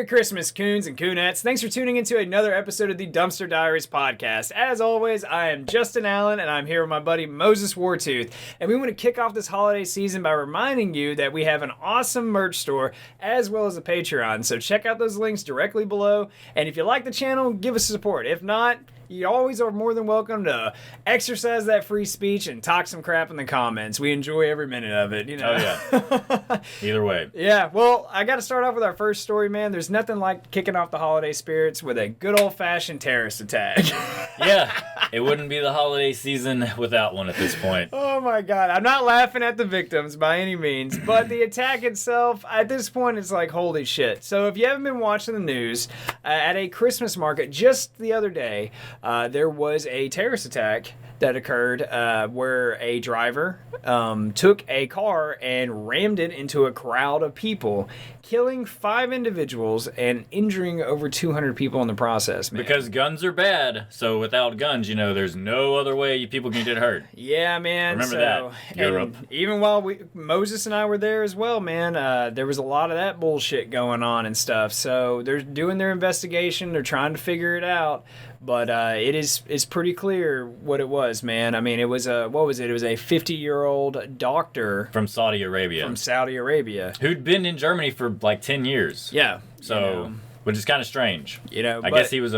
Merry Christmas, coons and coonettes. Thanks for tuning into another episode of the Dumpster Diaries Podcast. As always, I am Justin Allen, and I'm here with my buddy Moses Wartooth. And we want to kick off this holiday season by reminding you that we have an awesome merch store as well as a Patreon. So check out those links directly below. And if you like the channel, give us support. If not, you always are more than welcome to exercise that free speech and talk some crap in the comments. We enjoy every minute of it, you know. Oh, yeah. Either way. Yeah, well, I got to start off with our first story, man. There's nothing like kicking off the holiday spirits with a good old-fashioned terrorist attack. Yeah, it wouldn't be the holiday season without one at this point. Oh, my God. I'm not laughing at the victims by any means, but the attack itself, at this point, it's like, holy shit. So if you haven't been watching the news, at a Christmas market just the other day, there was a terrorist attack that occurred where a driver took a car and rammed it into a crowd of people, killing 5 individuals and injuring over 200 people in the process, man. Because guns are bad, so without guns, you know, there's no other way people can get hurt. Yeah, man. Remember that, Europe. Even while Moses and I were there as well, man, there was a lot of that bullshit going on and stuff. So they're doing their investigation. They're trying to figure it out. But it's pretty clear what it was, man. I mean, it was It was a 50-year-old doctor from Saudi Arabia. Who'd been in Germany for like 10 years. Yeah. So, which is kind of strange. You know, I guess he was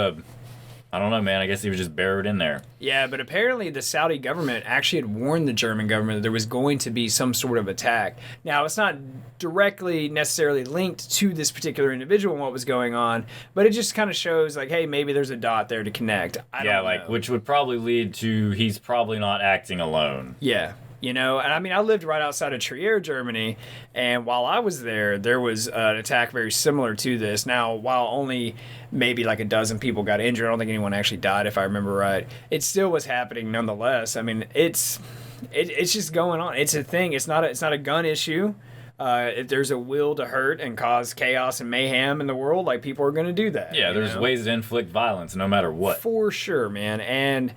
I don't know, man. I guess he was just buried in there. Yeah, but apparently the Saudi government actually had warned the German government that there was going to be some sort of attack. Now, it's not directly necessarily linked to this particular individual and what was going on, but it just kind of shows, like, hey, maybe there's a dot there to connect. I don't know. Which would probably lead to he's probably not acting alone. Yeah. You know, and I mean, I lived right outside of Trier, Germany, and while I was there, there was an attack very similar to this. Now, while only maybe like a dozen people got injured, I don't think anyone actually died, if I remember right. It still was happening nonetheless. I mean, it's just going on. It's a thing. It's not a gun issue. If there's a will to hurt and cause chaos and mayhem in the world, like, people are going to do that. Yeah, there's ways to inflict violence no matter what. For sure, man. And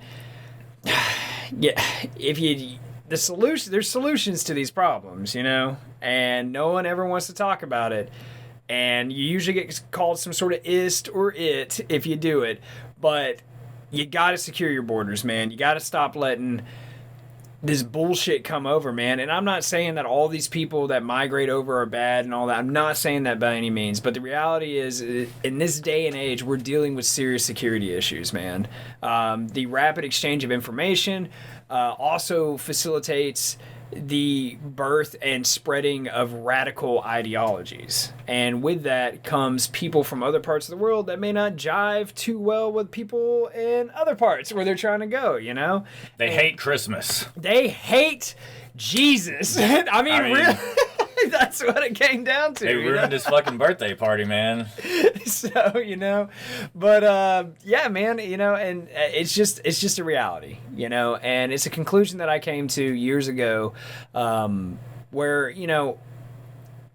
yeah, there's solutions to these problems, you know, and no one ever wants to talk about it. And you usually get called some sort of ist or it if you do it. But you got to secure your borders, man. You got to stop letting this bullshit come over, man. And I'm not saying that all these people that migrate over are bad and all that. I'm not saying that by any means. But the reality is, in this day and age, we're dealing with serious security issues, man. The rapid exchange of information also facilitates the birth and spreading of radical ideologies. And with that comes people from other parts of the world that may not jive too well with people in other parts where they're trying to go, you know? They hate Christmas. They hate Jesus. I mean really, that's what it came down to. They ruined his fucking birthday party, man. So, you know, but yeah, man, you know, and it's just a reality, you know, and it's a conclusion that I came to years ago, where, you know,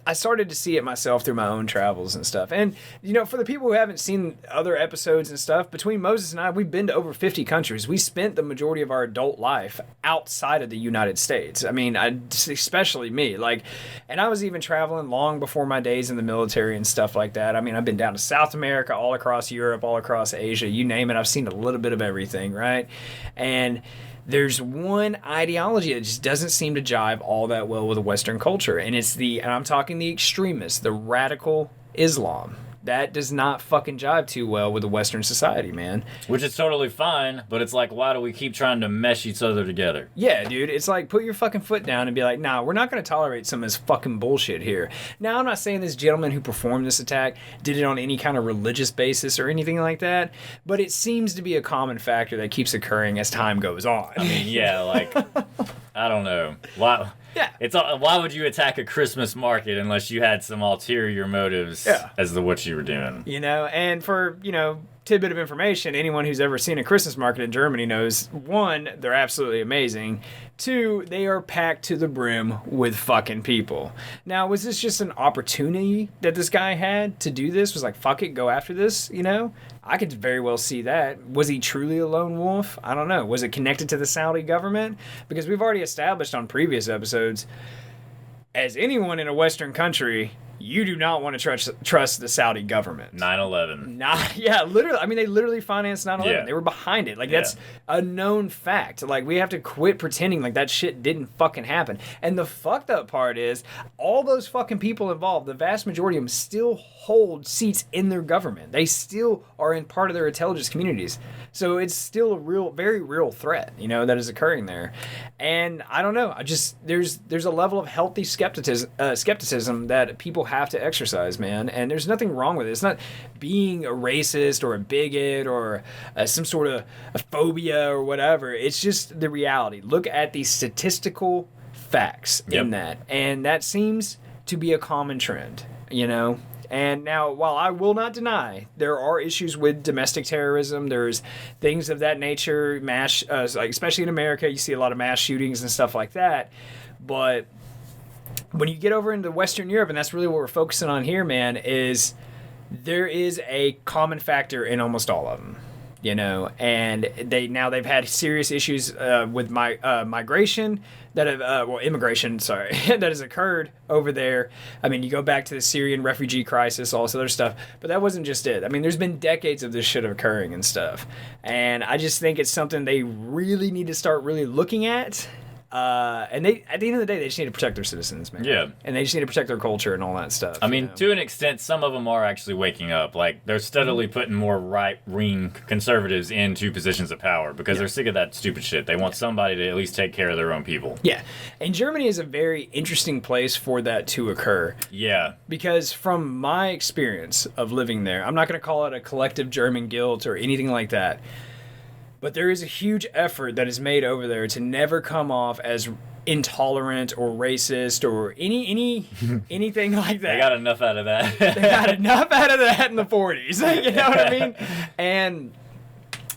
I started to see it myself through my own travels and stuff. And, you know, for the people who haven't seen other episodes and stuff, between Moses and I, we've been to over 50 countries. We spent the majority of our adult life outside of the United States. I mean, especially me. Like, and I was even traveling long before my days in the military and stuff like that. I mean, I've been down to South America, all across Europe, all across Asia, you name it. I've seen a little bit of everything, right? And there's one ideology that just doesn't seem to jive all that well with the Western culture, and and I'm talking the extremists, the radical Islam. That does not fucking jive too well with the Western society, man. Which is totally fine, but it's like, why do we keep trying to mesh each other together? Yeah, dude. It's like, put your fucking foot down and be like, nah, we're not going to tolerate some of this fucking bullshit here. Now, I'm not saying this gentleman who performed this attack did it on any kind of religious basis or anything like that, but it seems to be a common factor that keeps occurring as time goes on. I mean, yeah, like, I don't know. Why? Yeah. Why would you attack a Christmas market unless you had some ulterior motives as to what you were doing? You know, and for, you know, tidbit of information, anyone who's ever seen a Christmas market in Germany knows, 1, they're absolutely amazing. 2, they are packed to the brim with fucking people. Now, was this just an opportunity that this guy had to do this? Was like, fuck it, go after this, you know? I could very well see that. Was he truly a lone wolf? I don't know. Was it connected to the Saudi government? Because we've already established on previous episodes, as anyone in a Western country, you do not want to trust the Saudi government. 9/11. Yeah, literally. I mean, they literally financed 9/11. Yeah. They were behind it. Like, that's a known fact. Like, we have to quit pretending like that shit didn't fucking happen. And the fucked up part is, all those fucking people involved, the vast majority of them still hold seats in their government. They still are in part of their intelligence communities. So it's still a very real threat, you know, that is occurring there. And I don't know. There's a level of healthy skepticism that people have to exercise, man. And there's nothing wrong with it. It's not being a racist or a bigot or some sort of a phobia or whatever. It's just the reality. Look at the statistical facts in that. And that seems to be a common trend, you know? And now, while I will not deny there are issues with domestic terrorism, there's things of that nature, like especially in America, you see a lot of mass shootings and stuff like that. But when you get over into Western Europe, and that's really what we're focusing on here, man, is there is a common factor in almost all of them. You know, and they've had serious issues with migration immigration, that has occurred over there. I mean, you go back to the Syrian refugee crisis, all this other stuff, but that wasn't just it. I mean, there's been decades of this shit occurring and stuff, and I just think it's something they really need to start really looking at. And they, at the end of the day, they just need to protect their citizens, man. Yeah. And they just need to protect their culture and all that stuff. I mean, to an extent, some of them are actually waking up. Like, they're steadily putting more right-wing conservatives into positions of power because they're sick of that stupid shit. They want somebody to at least take care of their own people. Yeah. And Germany is a very interesting place for that to occur. Yeah. Because from my experience of living there, I'm not going to call it a collective German guilt or anything like that, but there is a huge effort that is made over there to never come off as intolerant or racist or anything like that. They got enough out of that. They got enough out of that in the 40s. You know what I mean?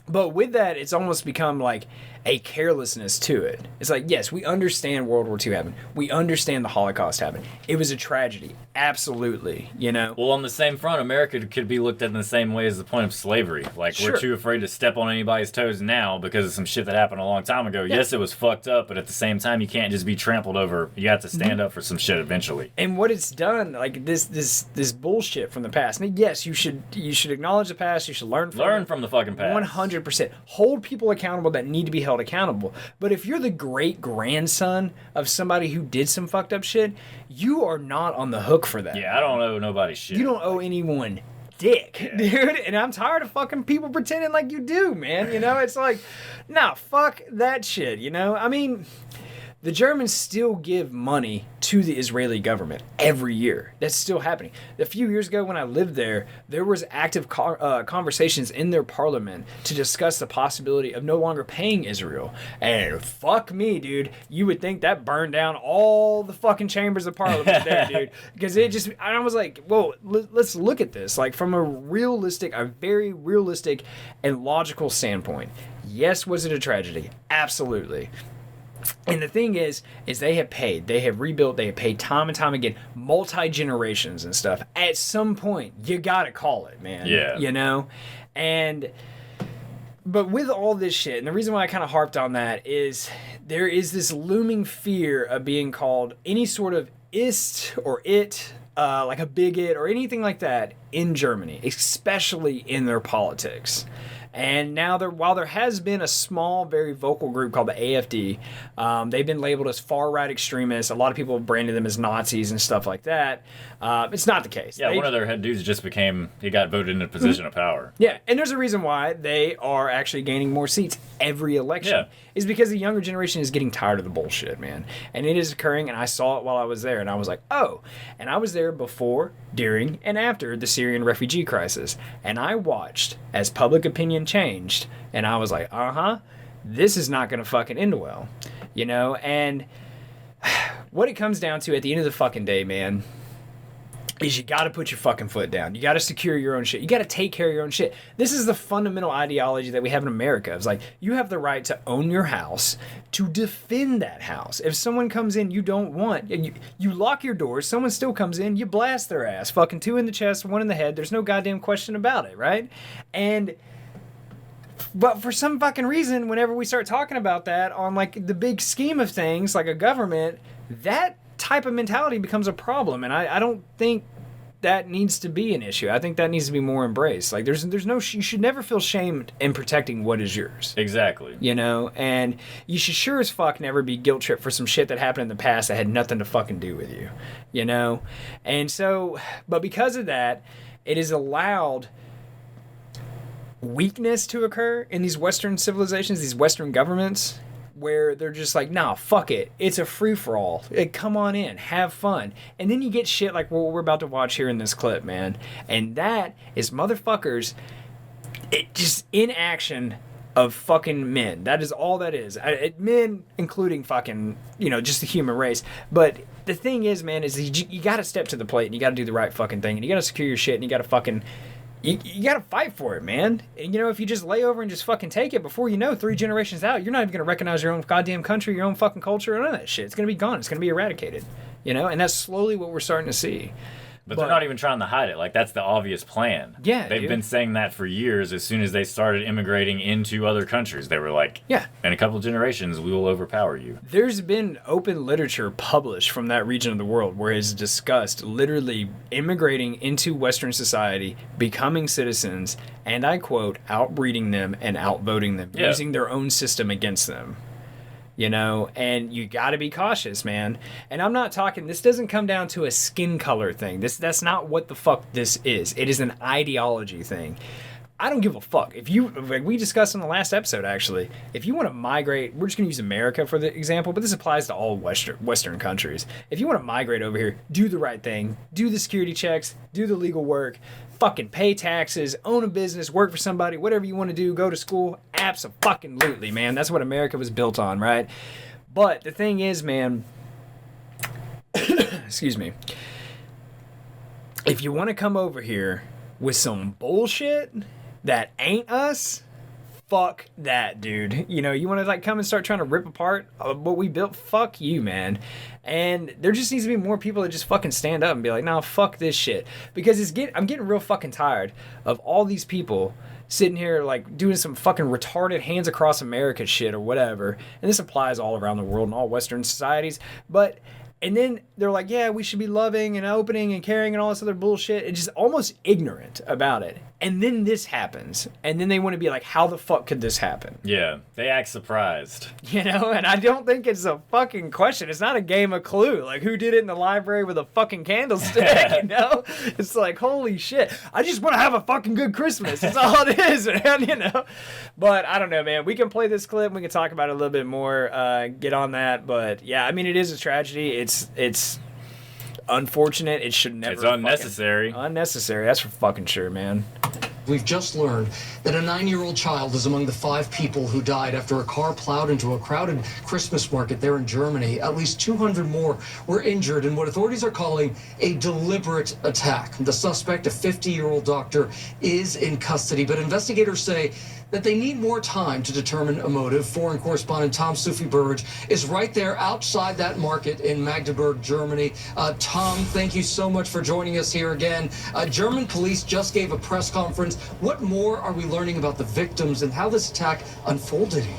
But with that, it's almost become like a carelessness to it. It's like, yes, we understand World War II happened. We understand the Holocaust happened. It was a tragedy. Absolutely, you know? Well, on the same front, America could be looked at in the same way as the point of slavery. Like, we're too afraid to step on anybody's toes now because of some shit that happened a long time ago. Yeah. Yes, it was fucked up, but at the same time, you can't just be trampled over. You have to stand up for some shit eventually. And what it's done, like this bullshit from the past. And yes, you should acknowledge the past. You should learn from the fucking past. 100%. Hold people accountable that need to be held accountable. But if you're the great grandson of somebody who did some fucked up shit, you are not on the hook for that. Yeah, I don't owe nobody shit. You don't owe anyone dick, dude. And I'm tired of fucking people pretending like you do, man. You know, it's like, nah, fuck that shit, you know? I mean, the Germans still give money to the Israeli government every year. That's still happening. A few years ago when I lived there, there was active conversations in their parliament to discuss the possibility of no longer paying Israel. And fuck me, dude. You would think that burned down all the fucking chambers of parliament there, dude. Because I was like, whoa, let's look at this. Like, from a very realistic and logical standpoint. Yes, was it a tragedy? Absolutely. And the thing is they have rebuilt, they have paid time and time again, multi-generations and stuff. At some point, you gotta call it, man. Yeah. You know? But with all this shit, and the reason why I kind of harped on that is there is this looming fear of being called any sort of ist or it, like a bigot or anything like that in Germany, especially in their politics. And now, while there has been a small, very vocal group called the AfD, they've been labeled as far-right extremists. A lot of people have branded them as Nazis and stuff like that. It's not the case. Yeah, one of their head dudes he got voted into a position of power. Yeah, and there's a reason why they are actually gaining more seats every election. Yeah. Is because the younger generation is getting tired of the bullshit, man. And it is occurring, and I saw it while I was there, and I was like, oh. And I was there before, during, and after the Syrian refugee crisis. And I watched as public opinion changed, and I was like, this is not going to fucking end well. You know, and what it comes down to at the end of the fucking day, man, is you gotta put your fucking foot down. You gotta secure your own shit. You gotta take care of your own shit. This is the fundamental ideology that we have in America. It's like, you have the right to own your house, to defend that house. If someone comes in you don't want, you lock your doors, someone still comes in, you blast their ass. Fucking 2 in the chest, 1 in the head. There's no goddamn question about it, right? But for some fucking reason, whenever we start talking about that on like the big scheme of things, like a government, that type of mentality becomes a problem. And I don't think that needs to be an issue. I think that needs to be more embraced. Like, there's no, you should never feel shamed in protecting what is yours. Exactly. You know, and you should sure as fuck never be guilt tripped for some shit that happened in the past that had nothing to fucking do with you. You know, and so, but because of that, it is allowed weakness to occur in these Western civilizations, these Western governments, where they're just like, nah, fuck it. It's a free-for-all. Come on in. Have fun. And then you get shit like what we're about to watch here in this clip, man. And that is motherfuckers, it just inaction of fucking men. That is all that is. Men, including fucking, you know, just the human race. But the thing is, man, is you got to step to the plate and you got to do the right fucking thing. And you got to secure your shit and you got to fucking... You got to fight for it, man. And, you know, if you just lay over and just fucking take it, before you know, 3 generations out, you're not even going to recognize your own goddamn country, your own fucking culture, none of that shit. It's going to be gone. It's going to be eradicated, you know? And that's slowly what we're starting to see. But they're not even trying to hide it. Like, that's the obvious plan. Yeah, They've been saying that for years. As soon as they started immigrating into other countries, they were like, yeah, in a couple of generations, we will overpower you. There's been open literature published from that region of the world where it's discussed literally immigrating into Western society, becoming citizens, and I quote, outbreeding them and outvoting them, using their own system against them. You know, and you got to be cautious, man. And I'm not talking, this doesn't come down to a skin color thing. That's not what the fuck this is. It is an ideology thing. I don't give a fuck. If you, like we discussed in the last episode, actually, if you want to migrate, we're just going to use America for the example, but this applies to all Western countries. If you want to migrate over here, do the right thing. Do the security checks. Do the legal work. Fucking pay taxes, own a business, work for somebody, whatever you want to do, go to school. Abso-fucking-lutely, man. That's what America was built on, right? But the thing is, man, excuse me, if you want to come over here with some bullshit that ain't us, fuck that, dude. You know, you want to like come and start trying to rip apart what we built? Fuck you, man. And there just needs to be more people that just fucking stand up and be like, no, fuck this shit. Because I'm getting real fucking tired of all these people sitting here like doing some fucking retarded hands across America shit or whatever. And this applies all around the world in all Western societies. And then they're like, yeah, we should be loving and opening and caring and all this other bullshit. It's just almost ignorant about it. And then this happens. And then they want to be like, how the fuck could this happen? Yeah, they act surprised. You know, and I don't think it's a fucking question. It's not a game of Clue. Like, who did it in the library with a fucking candlestick, you know? It's like, holy shit. I just want to have a fucking good Christmas. That's all it is, man, you know? But I don't know, man. We can play this clip. We can talk about it a little bit more, get on that. But, yeah, I mean, it is a tragedy. It's unfortunate. It should never. It's unnecessary. Unnecessary. That's for fucking sure, man. We've just learned that a 9-year-old child is among the 5 people who died after a car plowed into a crowded Christmas market there in Germany. At least 200 more were injured in what authorities are calling a deliberate attack. The suspect, a 50-year-old doctor, is in custody, but investigators say that they need more time to determine a motive. Foreign correspondent Tom Sufi-Burridge is right there outside that market in Magdeburg, Germany. Tom, thank you so much for joining us here again. German police just gave a press conference. What more are we learning about the victims and how this attack unfolded here?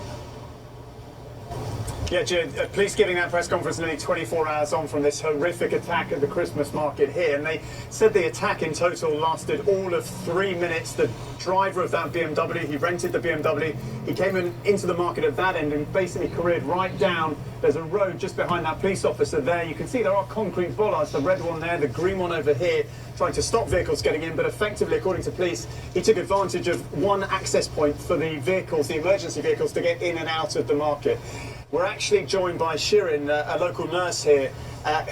Yeah, Jim, police giving that press conference nearly 24 hours on from this horrific attack at the Christmas market here, and they said the attack in total lasted all of 3 minutes. The driver of that BMW, he rented the BMW, he came into the market at that end and basically careered right down. There's a road just behind that police officer there. You can see there are concrete bollards, the red one there, the green one over here, trying to stop vehicles getting in, but effectively, according to police, he took advantage of one access point for the vehicles, the emergency vehicles, to get in and out of the market. We're actually joined by Shirin, a local nurse here,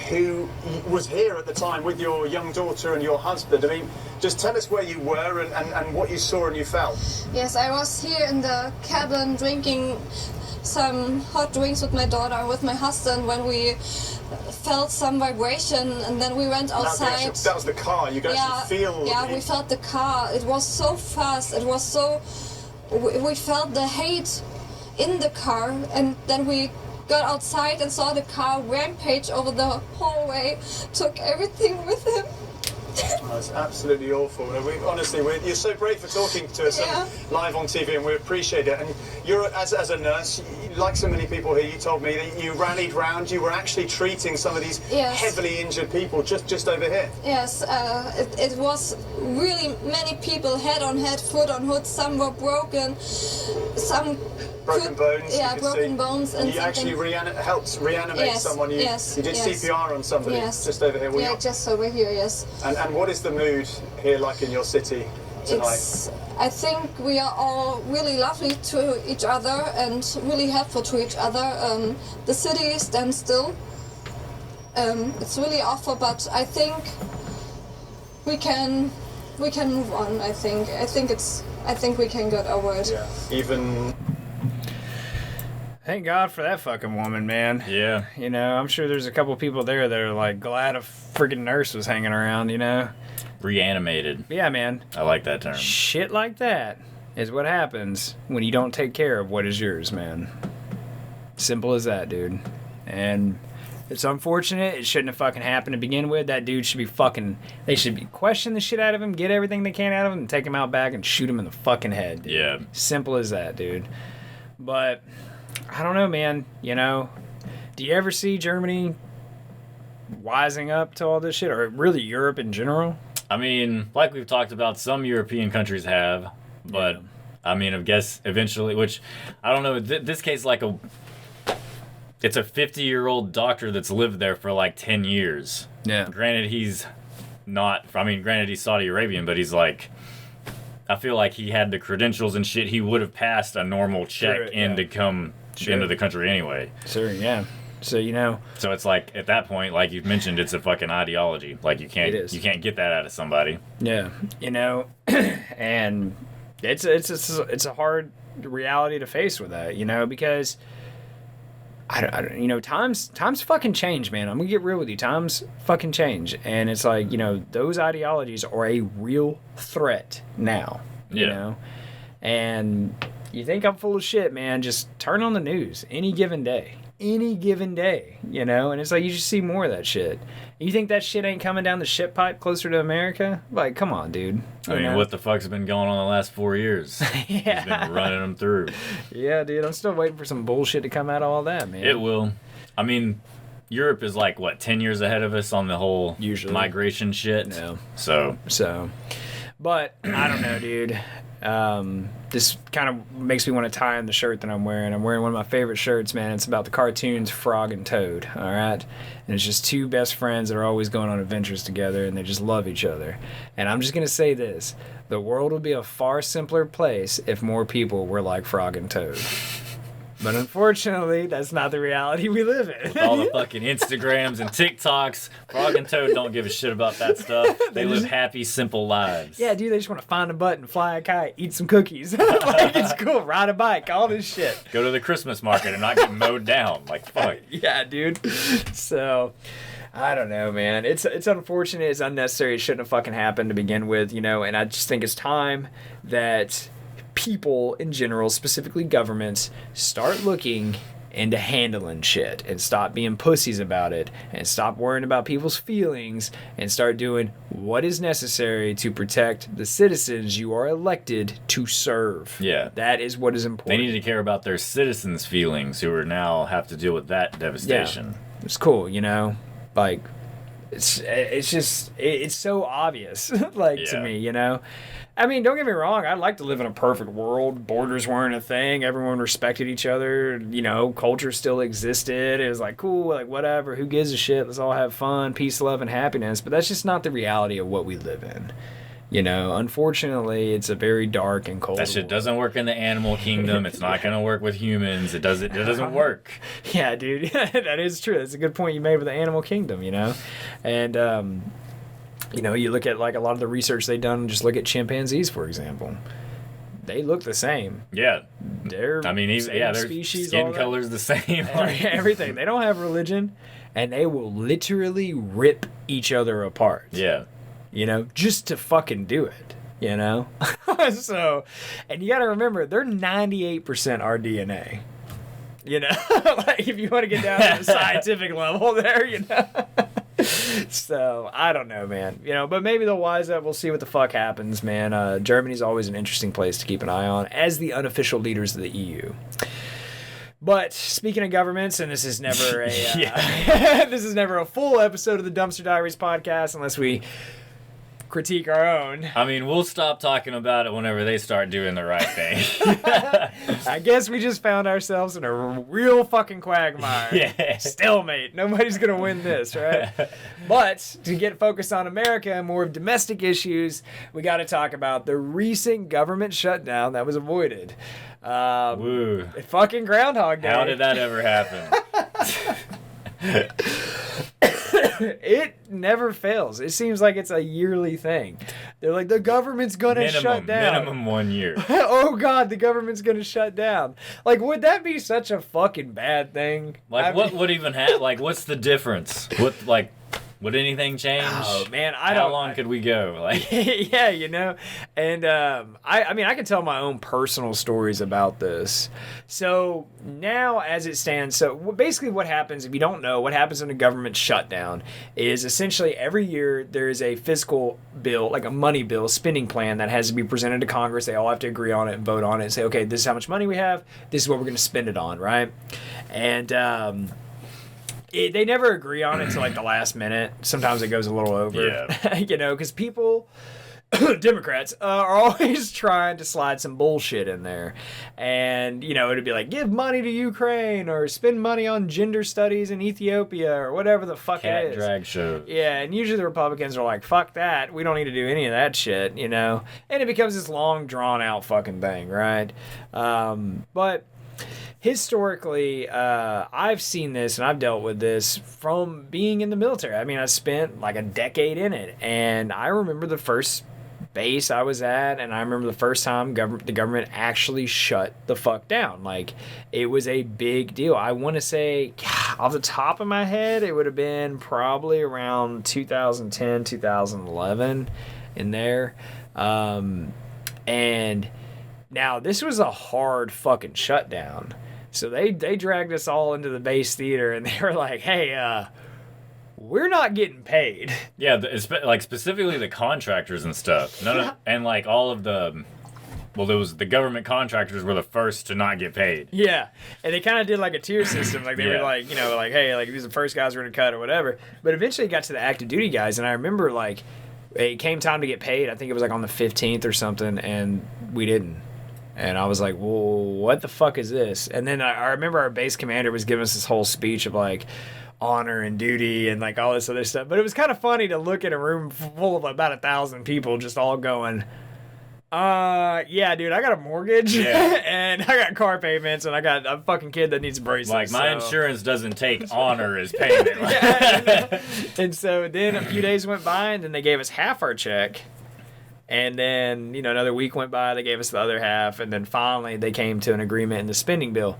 who was here at the time with your young daughter and your husband. I mean, just tell us where you were and what you saw and you felt. Yes, I was here in the cabin drinking some hot drinks with my daughter and with my husband when we felt some vibration, and then we went outside. That was the car. You could actually feel... Yeah, we felt the car. It was so fast. It was so... We felt the hate in the car, and then we got outside and saw the car rampage over the hallway, took everything with him. Oh, it's absolutely awful. No, you're so brave for talking to us live on TV, and we appreciate it. And you're, as a nurse, like so many people here, you told me that you rallied round. You were actually treating some of these heavily injured people just over here. Yes, it was really many people, head on head, foot on hood. Some were broken, some broken bones. Yeah, broken bones. And you actually helped reanimate someone. You did CPR on somebody just over here. Just over here. Yes. And what is the mood here like in your city tonight? I think we are all really lovely to each other and really helpful to each other. The city stands still. It's really awful, but I think we can move on. I think we can get over it. Yeah. Even. Thank God for that fucking woman, man. Yeah. You know, I'm sure there's a couple people there that are like glad a freaking nurse was hanging around, you know? Reanimated. Yeah, man. I like that term. Shit like that is what happens when you don't take care of what is yours, man. Simple as that, dude. And it's unfortunate. It shouldn't have fucking happened to begin with. That dude should be they should be question the shit out of him, get everything they can out of him, and take him out back and shoot him in the fucking head, dude. Yeah. Simple as that, dude. But I don't know, man. You know, do you ever see Germany wising up to all this shit, or really Europe in general? I mean, like we've talked about, some European countries have, but I mean, I guess eventually, which I don't know. This case, it's a 50-year-old doctor that's lived there for like 10 years. Yeah. Granted, he's Saudi Arabian, but he's like, I feel like he had the credentials and shit. He would have passed a normal check to come into the country anyway. Sure, yeah. So, you know. So it's like, at that point, like you've mentioned, it's a fucking ideology. Like you can't get that out of somebody. Yeah. You know, and it's a hard reality to face with that, you know, because you know, times fucking change, man. I'm gonna get real with you. Times fucking change, and it's like, you know, those ideologies are a real threat now. You know, and you think I'm full of shit, man? Just turn on the news any given day, you know, and it's like you just see more of that shit. You think that shit ain't coming down the shit pipe closer to America? Like, come on, dude. I mean, what the fuck's been going on the last 4 years? He's been running them through. Yeah, dude. I'm still waiting for some bullshit to come out of all that, man. It will. I mean, Europe is like, 10 years ahead of us on the whole migration shit? No. So. But, I don't know, dude. This kind of makes me want to tie in the shirt that I'm wearing. I'm wearing one of my favorite shirts, man. It's about the cartoons Frog and Toad, all right? And it's just two best friends that are always going on adventures together, and they just love each other. And I'm just going to say this. The world would be a far simpler place if more people were like Frog and Toad. But unfortunately, that's not the reality we live in. With all the fucking Instagrams and TikToks, Frog and Toad don't give a shit about that stuff. They live happy, simple lives. Yeah, dude, they just want to find a button, fly a kite, eat some cookies. Like, it's cool. Ride a bike, all this shit. Go to the Christmas market and not get mowed down. Like, fuck. Yeah, dude. So, I don't know, man. It's unfortunate. It's unnecessary. It shouldn't have fucking happened to begin with, you know, and I just think it's time that people in general, specifically governments, start looking into handling shit and stop being pussies about it and stop worrying about people's feelings and start doing what is necessary to protect the citizens you are elected to serve. Yeah. That is what is important. They need to care about their citizens' feelings who are now have to deal with that devastation. Yeah. It's cool, you know? Like, it's just, it's so obvious, to me, you know? I mean, don't get me wrong. I'd like to live in a perfect world. Borders weren't a thing. Everyone respected each other. You know, culture still existed. It was like, cool, like, whatever. Who gives a shit? Let's all have fun, peace, love, and happiness. But that's just not the reality of what we live in. You know, unfortunately, it's a very dark and cold That shit world. doesn't work in the animal kingdom. It's not going to work with humans. It doesn't work. Yeah, dude. That is true. That's a good point you made with the animal kingdom, you know? And, you know, you look at, like, a lot of the research they've done, just look at chimpanzees, for example. They look the same. Yeah. Their species, skin color's the same. Everything. They don't have religion, and they will literally rip each other apart. Yeah. You know, just to fucking do it, you know? So, and you got to remember, they're 98% our DNA. You know? Like, if you want to get down to the scientific level there, you know? So I don't know, man. But maybe they'll wise up. We'll see what the fuck happens, man. Germany's always an interesting place to keep an eye on as the unofficial leaders of the EU. But speaking of governments, and this is never a this is never a full episode of the Dumpster Diaries podcast unless we critique our own. I mean, we'll stop talking about it whenever they start doing the right thing. I guess we just found ourselves in a real fucking quagmire. Yeah. Stalemate. Nobody's going to win this, right? But to get focused on America and more of domestic issues, we got to talk about the recent government shutdown that was avoided. Woo. Fucking Groundhog Day. How did that ever happen? It never fails. It seems like it's a yearly thing. They're like, the government's gonna shut down. Minimum 1 year. Oh God, the government's gonna shut down. Like, would that be such a fucking bad thing? Like, what would even happen? Like, what's the difference? Would anything change? Oh man, How long could we go? Like, yeah, and I can tell my own personal stories about this. So now, as it stands, basically what happens, if you don't know, what happens in a government shutdown is essentially every year there is a fiscal bill, like a money bill, spending plan that has to be presented to Congress. They all have to agree on it and vote on it and say, okay, this is how much money we have. This is what we're going to spend it on, right? And they never agree on it until like the last minute. Sometimes it goes a little over, because people, Democrats, are always trying to slide some bullshit in there. And, it'd be like, give money to Ukraine or spend money on gender studies in Ethiopia or whatever the fuck it is. Cat drag shows. Yeah, and usually the Republicans are like, fuck that. We don't need to do any of that shit, And it becomes this long, drawn-out fucking thing, right? But historically, I've seen this and I've dealt with this from being in the military. I mean, I spent like a decade in it, and I remember the first base I was at, and I remember the first time the government actually shut the fuck down. Like, it was a big deal. I want to say, off the top of my head, it would have been probably around 2010, 2011 in there. And now, this was a hard fucking shutdown. So they dragged us all into the base theater, and they were like, hey, we're not getting paid. Yeah, specifically the contractors and stuff. And like all of the... Well, the government contractors were the first to not get paid. Yeah, and they kind of did like a tier system. Like they were like, like, hey, like these are the first guys we're going to cut or whatever. But eventually it got to the active duty guys, and I remember like it came time to get paid. I think it was like on the 15th or something, and we didn't. And I was like, well, what the fuck is this? And then I remember our base commander was giving us this whole speech of like honor and duty and like all this other stuff. But it was kind of funny to look at a room full of about 1,000 people just all going, yeah, dude, I got a mortgage and I got car payments and I got a fucking kid that needs braces. Like, my insurance doesn't take honor as payment. And so then a few days went by, and then they gave us half our check. And then, another week went by, they gave us the other half, and then finally they came to an agreement in the spending bill.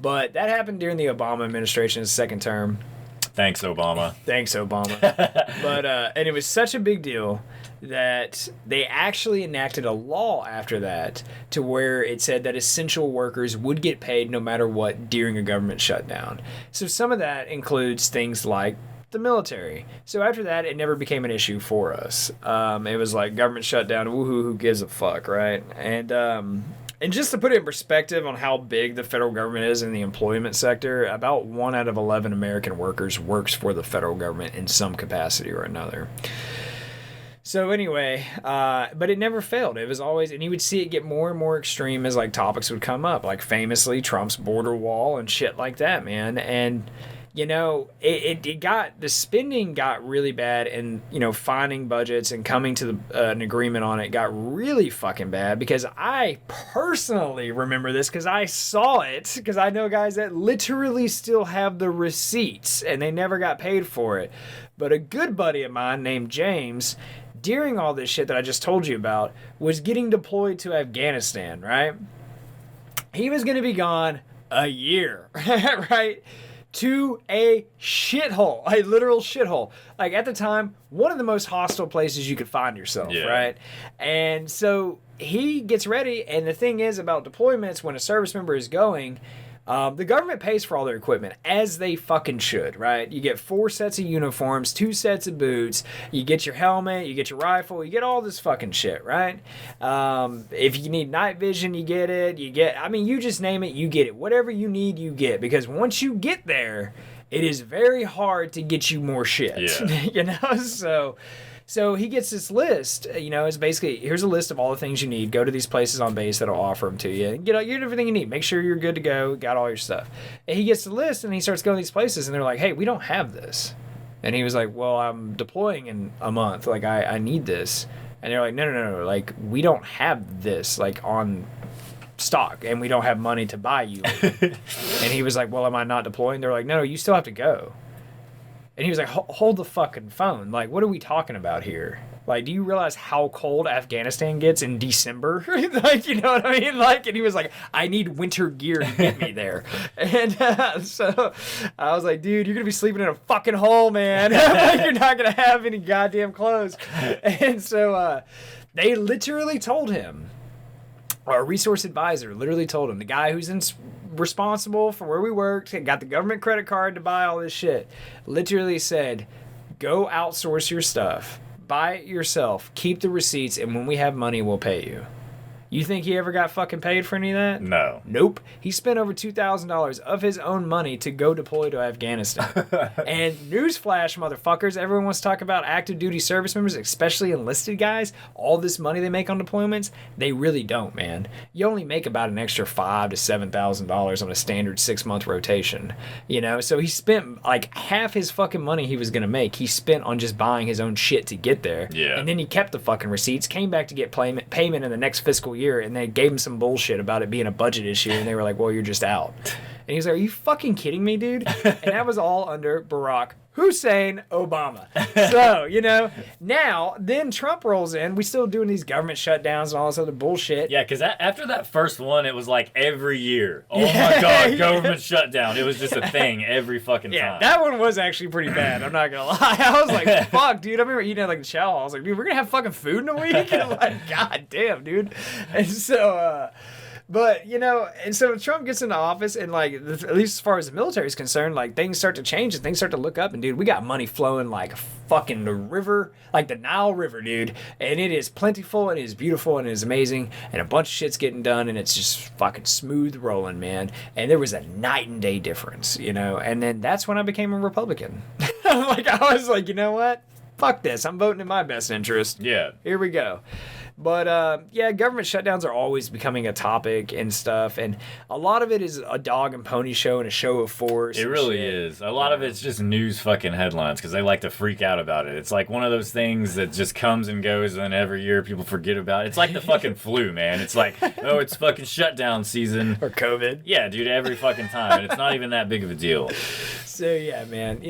But that happened during the Obama administration's second term. Thanks, Obama. Thanks, Obama. But and it was such a big deal that they actually enacted a law after that to where it said that essential workers would get paid no matter what during a government shutdown. So some of that includes things like the military. So after that, it never became an issue for us. It was like government shutdown, woohoo, who gives a fuck, right? And just to put it in perspective on how big the federal government is in the employment sector, about 1 out of 11 American workers works for the federal government in some capacity or another. So anyway, but it never failed. It was always, and you would see it get more and more extreme as like topics would come up, like famously Trump's border wall and shit like that, man. And the spending got really bad, and, finding budgets and coming to an agreement on it got really fucking bad, because I personally remember this because I saw it, because I know guys that literally still have the receipts and they never got paid for it. But a good buddy of mine named James, during all this shit that I just told you about, was getting deployed to Afghanistan, right? He was going to be gone a year, right? To a shithole, a literal shithole. Like, at the time, one of the most hostile places you could find yourself, right? And so he gets ready, and the thing is about deployments, when a service member is going, The government pays for all their equipment, as they fucking should, right? You get 4 sets of uniforms, 2 sets of boots, you get your helmet, you get your rifle, you get all this fucking shit, right? If you need night vision, you get it. You just name it, you get it. Whatever you need, you get. Because once you get there, it is very hard to get you more shit. Yeah. So he gets this list, it's basically, here's a list of all the things you need. Go to these places on base that'll offer them to you. And get everything you need. Make sure you're good to go. Got all your stuff. And he gets the list and he starts going to these places and they're like, hey, we don't have this. And he was like, well, I'm deploying in a month. Like, I need this. And they're like, no. Like, we don't have this, like, on stock. And we don't have money to buy you. And he was like, well, am I not deploying? They're like, no, you still have to go. And he was like, hold the fucking phone. Like, what are we talking about here? Like, do you realize how cold Afghanistan gets in December? Like, you know what I mean? Like, and he was like, I need winter gear to get me there. And so I was like, dude, you're going to be sleeping in a fucking hole, man. Like, you're not going to have any goddamn clothes. And so they literally told him, our resource advisor literally told him, the guy who's responsible for where we worked, got the government credit card to buy all this shit, literally said, go outsource your stuff, buy it yourself, keep the receipts, and when we have money, we'll pay you. You think he ever got fucking paid for any of that? No. Nope. He spent over $2,000 of his own money to go deploy to Afghanistan. And newsflash, motherfuckers, everyone wants to talk about active duty service members, especially enlisted guys. All this money they make on deployments, they really don't, man. You only make about an extra $5,000 to $7,000 on a standard 6-month rotation. So he spent like half his fucking money he was going to make. He spent on just buying his own shit to get there. Yeah. And then he kept the fucking receipts, came back to get payment in the next fiscal year, and they gave him some bullshit about it being a budget issue, and they were like, well, you're just out. And he was like, are you fucking kidding me, dude? And that was all under Barack Hussein Obama. So, now, then Trump rolls in. We still doing these government shutdowns and all this other bullshit. Yeah, because after that first one, it was like every year. Oh my God, government shutdown. It was just a thing every fucking time. Yeah, that one was actually pretty bad. I'm not going to lie. I was like, fuck, dude. I remember eating at like the chow hall. I was like, dude, we're going to have fucking food in a week? And I'm like, God damn, dude. And so, but, and so Trump gets into office and, like, at least as far as the military is concerned, like, things start to change and things start to look up. And, dude, we got money flowing like fucking the river, like the Nile River, dude. And it is plentiful and it is beautiful and it is amazing. And a bunch of shit's getting done and it's just fucking smooth rolling, man. And there was a night and day difference, And then that's when I became a Republican. Like, I was like, you know what? Fuck this. I'm voting in my best interest. Yeah. Here we go. But, government shutdowns are always becoming a topic and stuff. And a lot of it is a dog and pony show and a show of force. It really is. A lot of it's just news fucking headlines because they like to freak out about it. It's like one of those things that just comes and goes and then every year people forget about it. It's like the fucking flu, man. It's like, oh, it's fucking shutdown season. Or COVID. Yeah, dude, every fucking time. And it's not even that big of a deal. So, yeah, man,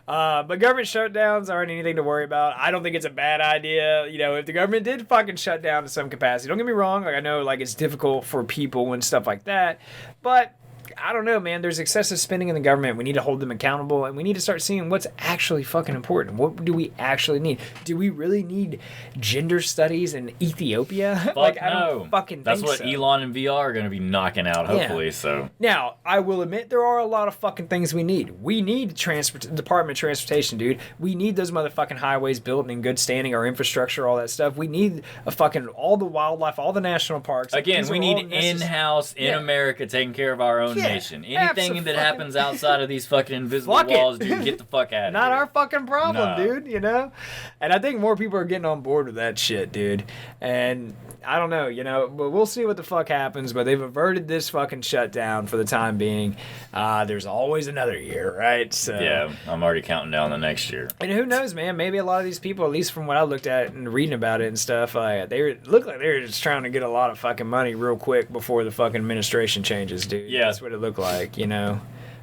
but government shutdowns aren't anything to worry about. I don't think it's a bad idea. If the government did fucking shut down to some capacity, don't get me wrong. Like, I know, like, it's difficult for people and stuff like that, but I don't know, man. There's excessive spending in the government. We need to hold them accountable, and we need to start seeing what's actually fucking important. What do we actually need? Do we really need gender studies in Ethiopia? Fuck I don't fucking That's think what so. Elon and VR are going to be knocking out, hopefully. Yeah. So now, I will admit there are a lot of fucking things we need. We need Department of Transportation, dude. We need those motherfucking highways built and in good standing, our infrastructure, all that stuff. We need all the wildlife, all the national parks. Again, we need in-house, in America, taking care of our own nation. Anything that happens outside of these fucking invisible walls, dude, get the fuck out of here. Not our fucking problem, dude, And I think more people are getting on board with that shit, dude. And I don't know, but we'll see what the fuck happens. But they've averted this fucking shutdown for the time being. There's always another year, right? So yeah, I'm already counting down the next year. And who knows, man? Maybe a lot of these people, at least from what I looked at and reading about it and stuff, they look like they were just trying to get a lot of fucking money real quick before the fucking administration changes, dude. Yeah, that's what it looked like,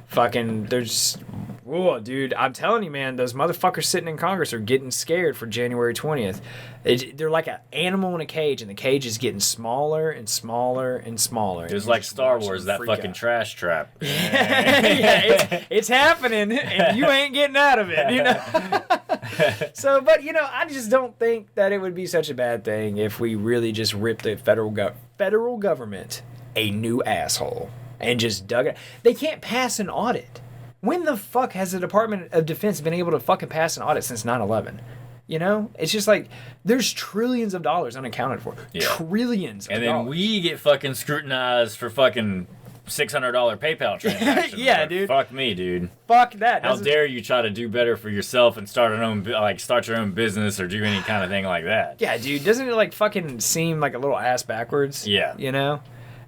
Fucking, there's, whoa, dude, I'm telling you, man, those motherfuckers sitting in Congress are getting scared for January 20th. They're like an animal in a cage, and the cage is getting smaller and smaller and smaller. It was like Star Wars, that fucking trash trap. Yeah, it's happening, and you ain't getting out of it, So, but, I just don't think that it would be such a bad thing if we really just ripped the federal government a new asshole. and just dug it. They can't pass an audit. When the fuck has the Department of Defense been able to fucking pass an audit since 9/11? You know, it's just like there's trillions of dollars unaccounted for. Yeah. Trillions of dollars. And then we get fucking scrutinized for fucking $600 PayPal transaction. Yeah, dude. Fuck me, dude. Fuck that. How dare you try to do better for yourself and start your own business or do any kind of thing like that? Yeah, dude. Doesn't it like fucking seem like a little ass backwards? Yeah. You know?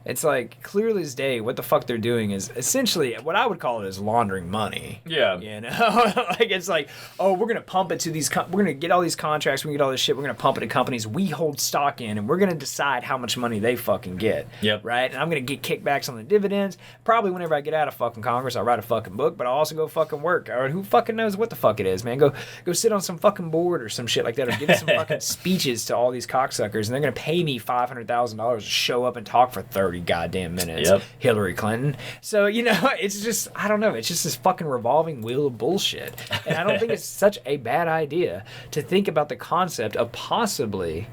It's like, clearly as day, what the fuck they're doing is essentially, what I would call it is laundering money. Yeah. You know? Like, it's like, oh, we're going to pump it to these, we're going to get all these contracts, we're going to get all this shit, we're going to pump it to companies we hold stock in, and we're going to decide how much money they fucking get. Yep. Right? And I'm going to get kickbacks on the dividends. Probably whenever I get out of fucking Congress, I'll write a fucking book, but I'll also go fucking work. Or who fucking knows what the fuck it is, man? Go sit on some fucking board or some shit like that, or give some fucking speeches to all these cocksuckers, and they're going to pay me $500,000 to show up and talk for 30 goddamn minutes. Yep. Hillary Clinton. So, you know, it's just, I don't know, it's just this fucking revolving wheel of bullshit. And I don't think it's such a bad idea to think about the concept of possibly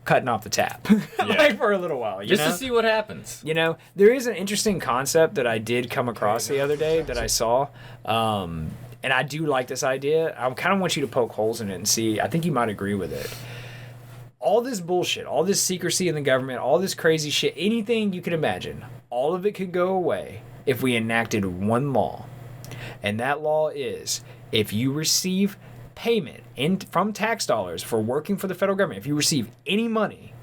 cutting off the tap like for a little while. Just to see what happens. You know, there is an interesting concept that I did come across the other day that I saw. And I do like this idea. I kind of want you to poke holes in it and see. I think you might agree with it. All this bullshit, all this secrecy in the government, all this crazy shit, anything you can imagine, all of it could go away if we enacted one law. And that law is, if you receive payment from tax dollars for working for the federal government, if you receive any money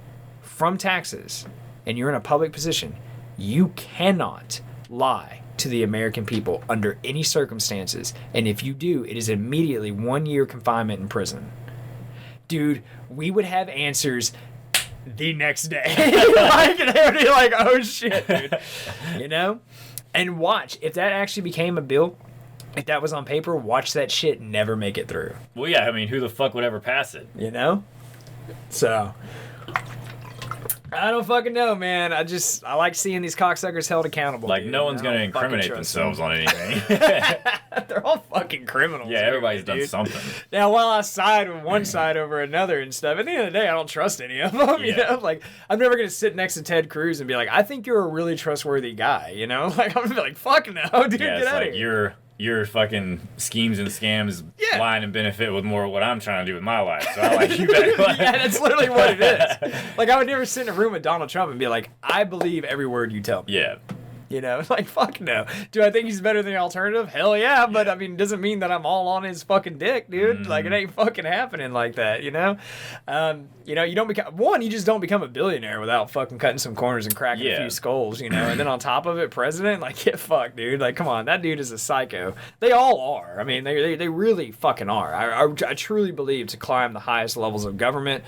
from taxes and you're in a public position, you cannot lie to the American people under any circumstances. And if you do, it is immediately 1 year confinement in prison. Dude, we would have answers the next day. Like, they would be like, oh shit, dude. You know? And watch, if that actually became a bill, if that was on paper, watch that shit never make it through. Well, yeah, I mean, who the fuck would ever pass it? You know? So, I don't fucking know, man. I like seeing these cocksuckers held accountable. Like, dude. no one's going to incriminate themselves on anything. They're all fucking criminals. Yeah, everybody's dude. done something. Now, while I side with one side over another and stuff, at the end of the day, I don't trust any of them. You know? Like, I'm never going to sit next to Ted Cruz and be like, I think you're a really trustworthy guy, you know? Like, I'm going to be like, fuck no, dude, get out of here. Your fucking schemes and scams line and benefit with more of what I'm trying to do with my life. So I like you better. Yeah, that's literally what it is. Like, I would never sit in a room with Donald Trump and be like, I believe every word you tell me. Yeah. You know, like, fuck no. Do I think he's better than the alternative? Hell yeah, but I mean, doesn't mean that I'm all on his fucking dick, dude. Like, it ain't fucking happening like that, you know? You know, you just don't become a billionaire without fucking cutting some corners and cracking a few skulls, you know? And then on top of it, president, like, get fucked, dude. Like, come on, that dude is a psycho. They all are. I mean, they really fucking are. I truly believe to climb the highest levels of government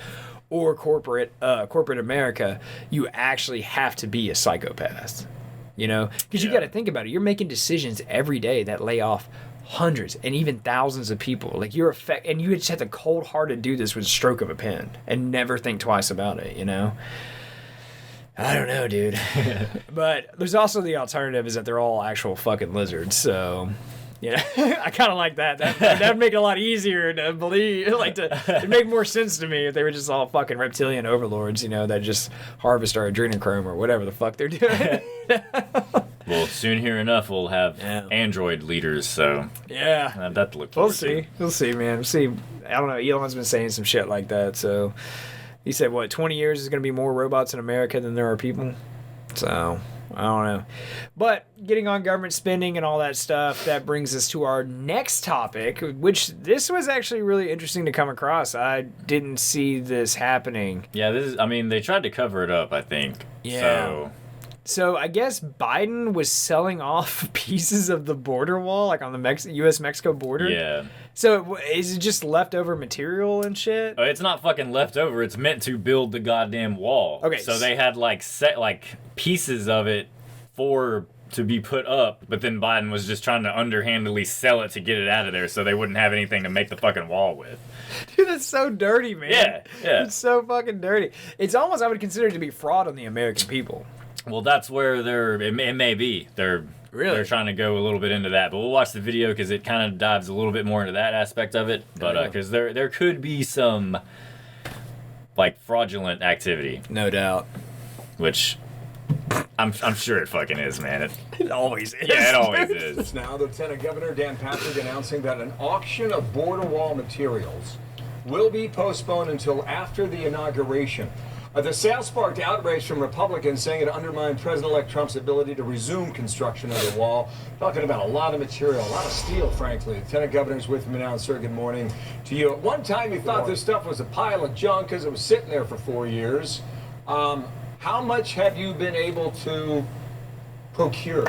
or corporate America, you actually have to be a psychopath. You know, because you got to think about it. You're making decisions every day that lay off hundreds and even thousands of people. Like, and you just have to cold-hearted do this with a stroke of a pen and never think twice about it, you know? I don't know, dude. But there's also the alternative is that they're all actual fucking lizards, so... Yeah, I kind of like that. That'd make it a lot easier to believe, like it'd make more sense to me if they were just all fucking reptilian overlords, you know, that just harvest our adrenochrome or whatever the fuck they're doing. Well, soon here enough, we'll have android leaders, so yeah, that to look forward to. We'll see, man. We'll see. I don't know. Elon's been saying some shit like that, so he said, what, 20 years is going to be more robots in America than there are people? So... I don't know. But getting on government spending and all that stuff, that brings us to our next topic, which this was actually really interesting to come across. I didn't see this happening. Yeah, they tried to cover it up, I think. Yeah. So I guess Biden was selling off pieces of the border wall, like on the U.S.-Mexico border. Yeah. So is it just leftover material and shit? It's not fucking leftover. It's meant to build the goddamn wall. Okay. So they had set pieces of it to be put up, but then Biden was just trying to underhandedly sell it to get it out of there so they wouldn't have anything to make the fucking wall with. Dude, that's so dirty, man. Yeah. It's so fucking dirty. It's almost, I would consider it to be fraud on the American people. Well, that's where it may be. They're trying to go a little bit into that, but we'll watch the video because it kind of dives a little bit more into that aspect of it. But because there could be some like fraudulent activity, no doubt. Which I'm sure it fucking is, man. It always is. Yeah, it always is. Now, Lieutenant Governor Dan Patrick announcing that an auction of border wall materials will be postponed until after the inauguration. The sale sparked outrage from Republicans saying it undermined President-elect Trump's ability to resume construction of the wall. Talking about a lot of material, a lot of steel, frankly. Lieutenant Governor's with me now, sir. Good morning to you. At one time, you thought this stuff was a pile of junk because it was sitting there for 4 years. How much have you been able to procure?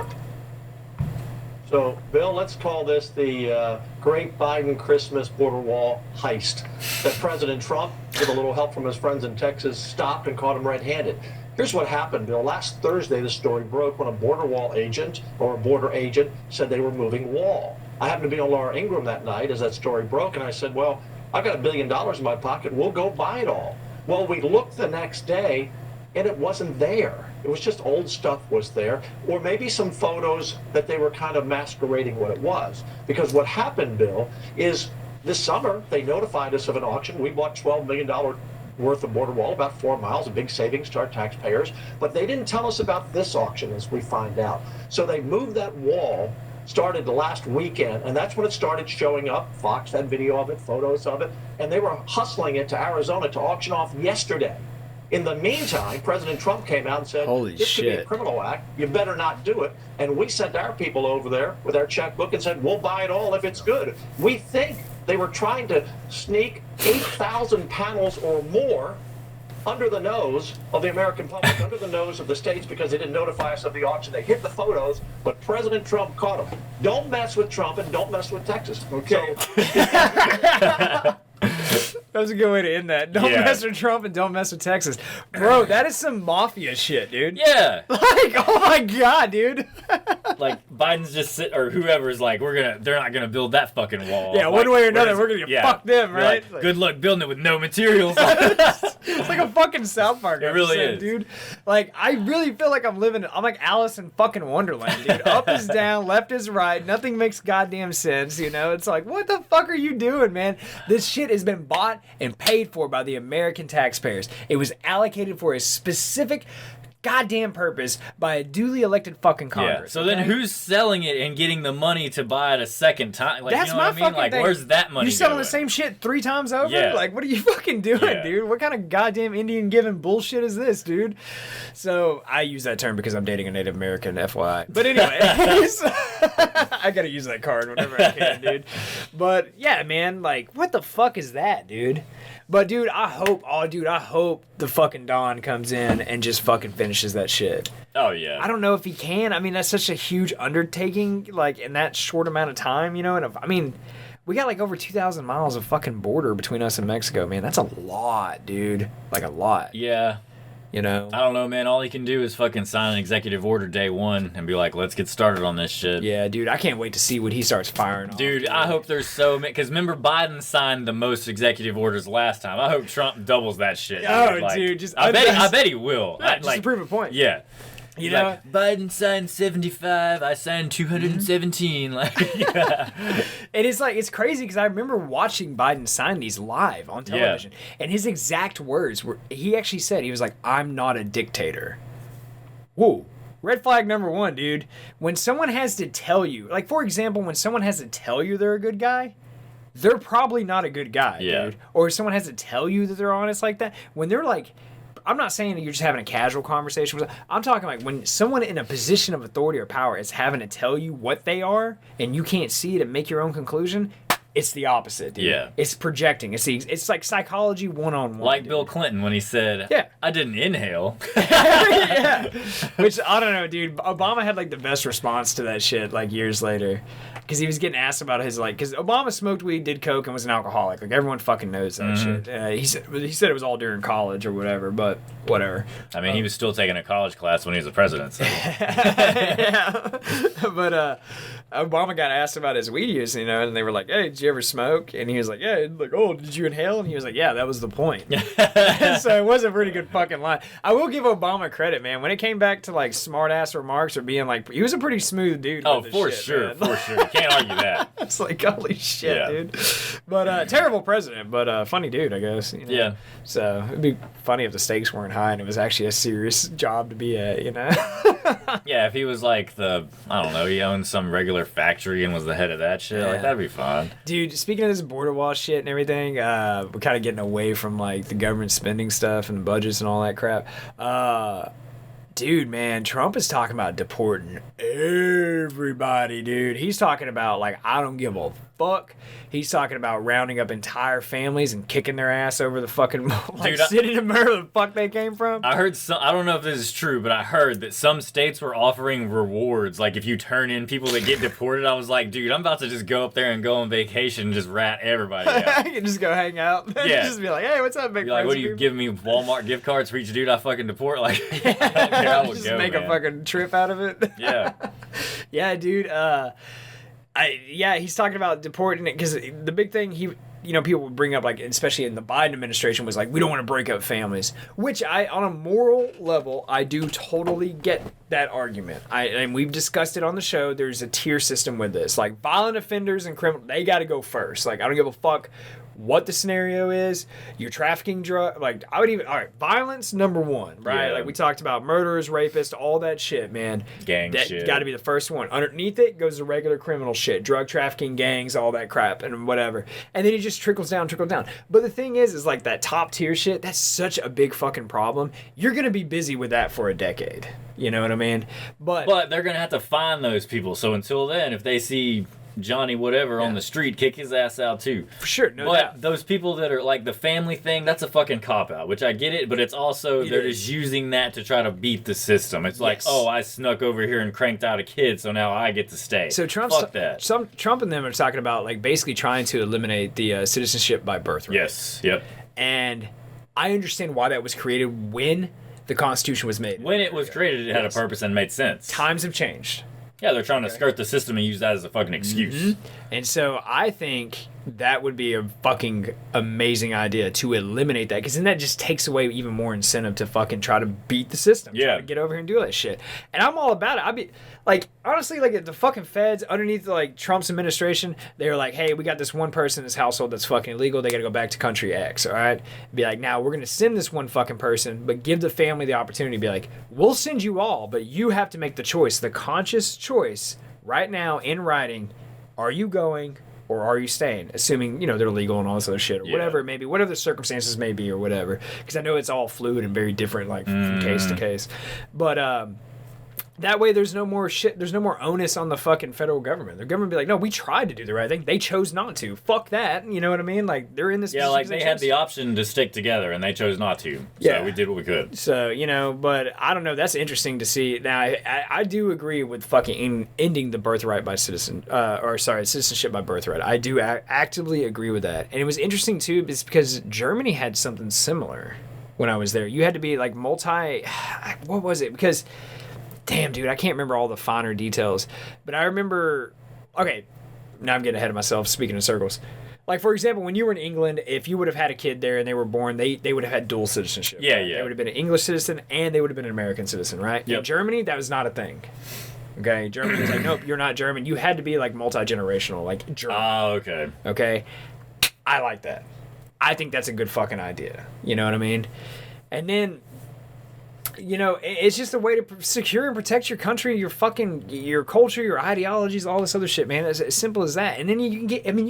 So, Bill, let's call this the Great Biden Christmas border wall heist that President Trump, with a little help from his friends in Texas, stopped and caught him red-handed. Here's what happened, Bill. Last Thursday, the story broke when a border wall agent or a border agent said they were moving wall. I happened to be on Laura Ingraham that night as that story broke, and I said, well, I've got $1 billion in my pocket. We'll go buy it all. Well, we looked the next day, and it wasn't there. It was just old stuff was there, or maybe some photos that they were kind of masquerading what it was. Because what happened, Bill, is this summer they notified us of an auction. We bought $12 million worth of border wall, about 4 miles, a big savings to our taxpayers. But they didn't tell us about this auction, as we find out. So they moved that wall, started the last weekend, and that's when it started showing up. Fox had video of it, photos of it, and they were hustling it to Arizona to auction off yesterday. In the meantime, President Trump came out and said, this could be a criminal act. You better not do it. And we sent our people over there with our checkbook and said, we'll buy it all if it's good. We think they were trying to sneak 8,000 panels or more under the nose of the American public, under the nose of the states, because they didn't notify us of the auction. They hid the photos, but President Trump caught them. Don't mess with Trump and don't mess with Texas. Okay. That was a good way to end that. Don't mess with Trump and don't mess with Texas. Bro, that is some mafia shit, dude. Yeah. Like, oh my God, dude. Like, Biden's just or whoever's like, they're not gonna build that fucking wall. Yeah, one way or another, we're gonna fuck them, right? Like, good luck building it with no materials. It's like a fucking South Park episode, really is, dude. Like, I really feel like I'm like Alice in fucking Wonderland, dude. Up is down, left is right. Nothing makes goddamn sense, you know? It's like, what the fuck are you doing, man? This shit has been bought and paid for by the American taxpayers. It was allocated for a specific goddamn purpose by a duly elected fucking Congress. Yeah. So then who's selling it and getting the money to buy it a second time? Like, that's you know what I mean? Like, thing. Where's that money You selling going? the same shit 3 times over? Yeah. Like, what are you fucking doing, dude? What kind of goddamn Indian given bullshit is this, dude? So I use that term because I'm dating a Native American, FYI. But anyway, I gotta use that card whenever I can, dude. But yeah, man, like, what the fuck is that, dude? But dude, I hope the fucking Don comes in and just fucking finishes that shit. Oh yeah. I don't know if he can. I mean, that's such a huge undertaking, like, in that short amount of time, you know? And I mean, we got like over 2,000 miles of fucking border between us and Mexico, man. That's a lot, dude. Like, a lot. Yeah. You know? I don't know, man. All he can do is fucking sign an executive order day one and be like, let's get started on this shit. Yeah, dude. I can't wait to see what he starts firing off. Dude, I hope there's so many. Because remember, Biden signed the most executive orders last time. I hope Trump doubles that shit. Oh, like, dude. Just, I bet he will. Yeah, just to prove a point. Yeah. You know, like, Biden signed 75, I signed 217. Like, yeah. And it's like, it's crazy because I remember watching Biden sign these live on television. Yeah. And his exact words were, he actually said, he was like, I'm not a dictator. Whoa. Red flag number 1, dude. When someone has to tell you, like, for example, when someone has to tell you they're a good guy, they're probably not a good guy, dude. Or if someone has to tell you that they're honest like that, when they're like, I'm not saying that you're just having a casual conversation with them. I'm talking like when someone in a position of authority or power is having to tell you what they are and you can't see it and make your own conclusion, it's the opposite, dude. Yeah. It's projecting. It's like psychology one-on-one. Like, dude. Bill Clinton when he said, I didn't inhale. Yeah. Which, I don't know, dude. Obama had like the best response to that shit like years later. Because he was getting asked about his, like, because Obama smoked weed, did coke, and was an alcoholic. Like, everyone fucking knows that shit. He said it was all during college or whatever, but whatever. I mean, he was still taking a college class when he was the president. So. Yeah. But Obama got asked about his weed use, you know, and they were like, hey, did you ever smoke? And he was like, yeah. Like, oh, did you inhale? And he was like, yeah, that was the point. So it was a pretty good fucking line. I will give Obama credit, man. When it came back to like smart ass remarks or being like, he was a pretty smooth dude. Oh, with for shit, sure, man. for sure. You can't argue that. It's like, holy shit, Yeah. dude. But terrible president, but funny dude, I guess. You know? Yeah. So it'd be funny if the stakes weren't high and it was actually a serious job to be at, you know? Yeah, if he was like I don't know, he owned some regular factory and was the head of that shit, like that'd be fun. Dude, speaking of this border wall shit and everything, we're kind of getting away from like the government spending stuff and the budgets and all that crap. Dude, man, Trump is talking about deporting everybody, dude. He's talking about, like, I don't give a fuck. He's talking about rounding up entire families and kicking their ass over the fucking city to where the fuck they came from. I heard I don't know if this is true, but I heard that some states were offering rewards. Like, if you turn in people that get deported, I was like, dude, I'm about to just go up there and go on vacation and just rat everybody out. You can just go hang out. Yeah. Just be like, hey, what's up, big Be like, what do you give me Walmart gift cards for each dude I fucking deport? Like, I would just go, make man. a fucking trip out of it. Yeah. Yeah, dude. He's talking about deporting it because the big thing people would bring up, like, especially in the Biden administration, was like, we don't want to break up families, which on a moral level, I do totally get that argument. And we've discussed it on the show. There's a tier system with this. Like, violent offenders and criminals, they got to go first. Like, I don't give a fuck what the scenario is. You're trafficking drug, like, all right, violence number one, right? Yeah. Like, we talked about murderers, rapists, all that shit, man. Gang that shit. Got to be the first one. Underneath it goes the regular criminal shit, drug trafficking, gangs, all that crap, and whatever. And then it just trickles down. But the thing is like that top tier shit, that's such a big fucking problem. You're gonna be busy with that for a decade. You know what I mean? But they're gonna have to find those people. So until then, if they see Johnny whatever on the street, kick his ass out too. For sure, no but doubt. Those people that are like the family thing, that's a fucking cop-out, which I get it, but it's also they're just using that to try to beat the system. It's like, oh, I snuck over here and cranked out a kid, so now I get to stay. So Trump and them are talking about, like, basically trying to eliminate the citizenship by birthright. Yes, yep. And I understand why that was created when the Constitution was made. When it was created, it had a purpose and made sense. Times have changed. Yeah, they're trying to skirt the system and use that as a fucking excuse. Mm-hmm. And so I think that would be a fucking amazing idea to eliminate that, because then that just takes away even more incentive to fucking try to beat the system. Yeah. Try to get over here and do that shit. And I'm all about it. I'd be like, honestly, like, the fucking feds underneath like Trump's administration, they were like, hey, we got this one person in this household that's fucking illegal. They got to go back to country X. All right. Be like, now we're going to send this one fucking person, but give the family the opportunity to be like, we'll send you all, but you have to make the choice, the conscious choice right now in writing. Are you going or are you staying? Assuming, they're legal and all this other shit or whatever it may be, whatever the circumstances may be or whatever. Because I know it's all fluid and very different, like, from case to case. But that way there's no more shit. There's no more onus on the fucking federal government. The government be like, no, we tried to do the right thing. They chose not to. Fuck that. You know what I mean? Like, they're in this. Yeah, like, they had the option to stick together and they chose not to. So yeah. We did what we could. So, but I don't know. That's interesting to see. Now, I do agree with fucking ending the birthright by citizenship by birthright. I do actively agree with that. And it was interesting, too, because Germany had something similar when I was there. You had to be, like, what was it? Because, damn, dude, I can't remember all the finer details. But I remember, okay, now I'm getting ahead of myself, speaking in circles. Like, for example, when you were in England, if you would have had a kid there and they were born, they would have had dual citizenship. Yeah, right? yeah. They would have been an English citizen and they would have been an American citizen, right? Yep. In Germany, that was not a thing. Okay? Germany was like, nope, you're not German. You had to be, like, multi-generational, like German. Oh, okay. Okay? I like that. I think that's a good fucking idea. You know what I mean? And then, it's just a way to secure and protect your country, your culture, your ideologies, all this other shit, man. It's as simple as that. And then you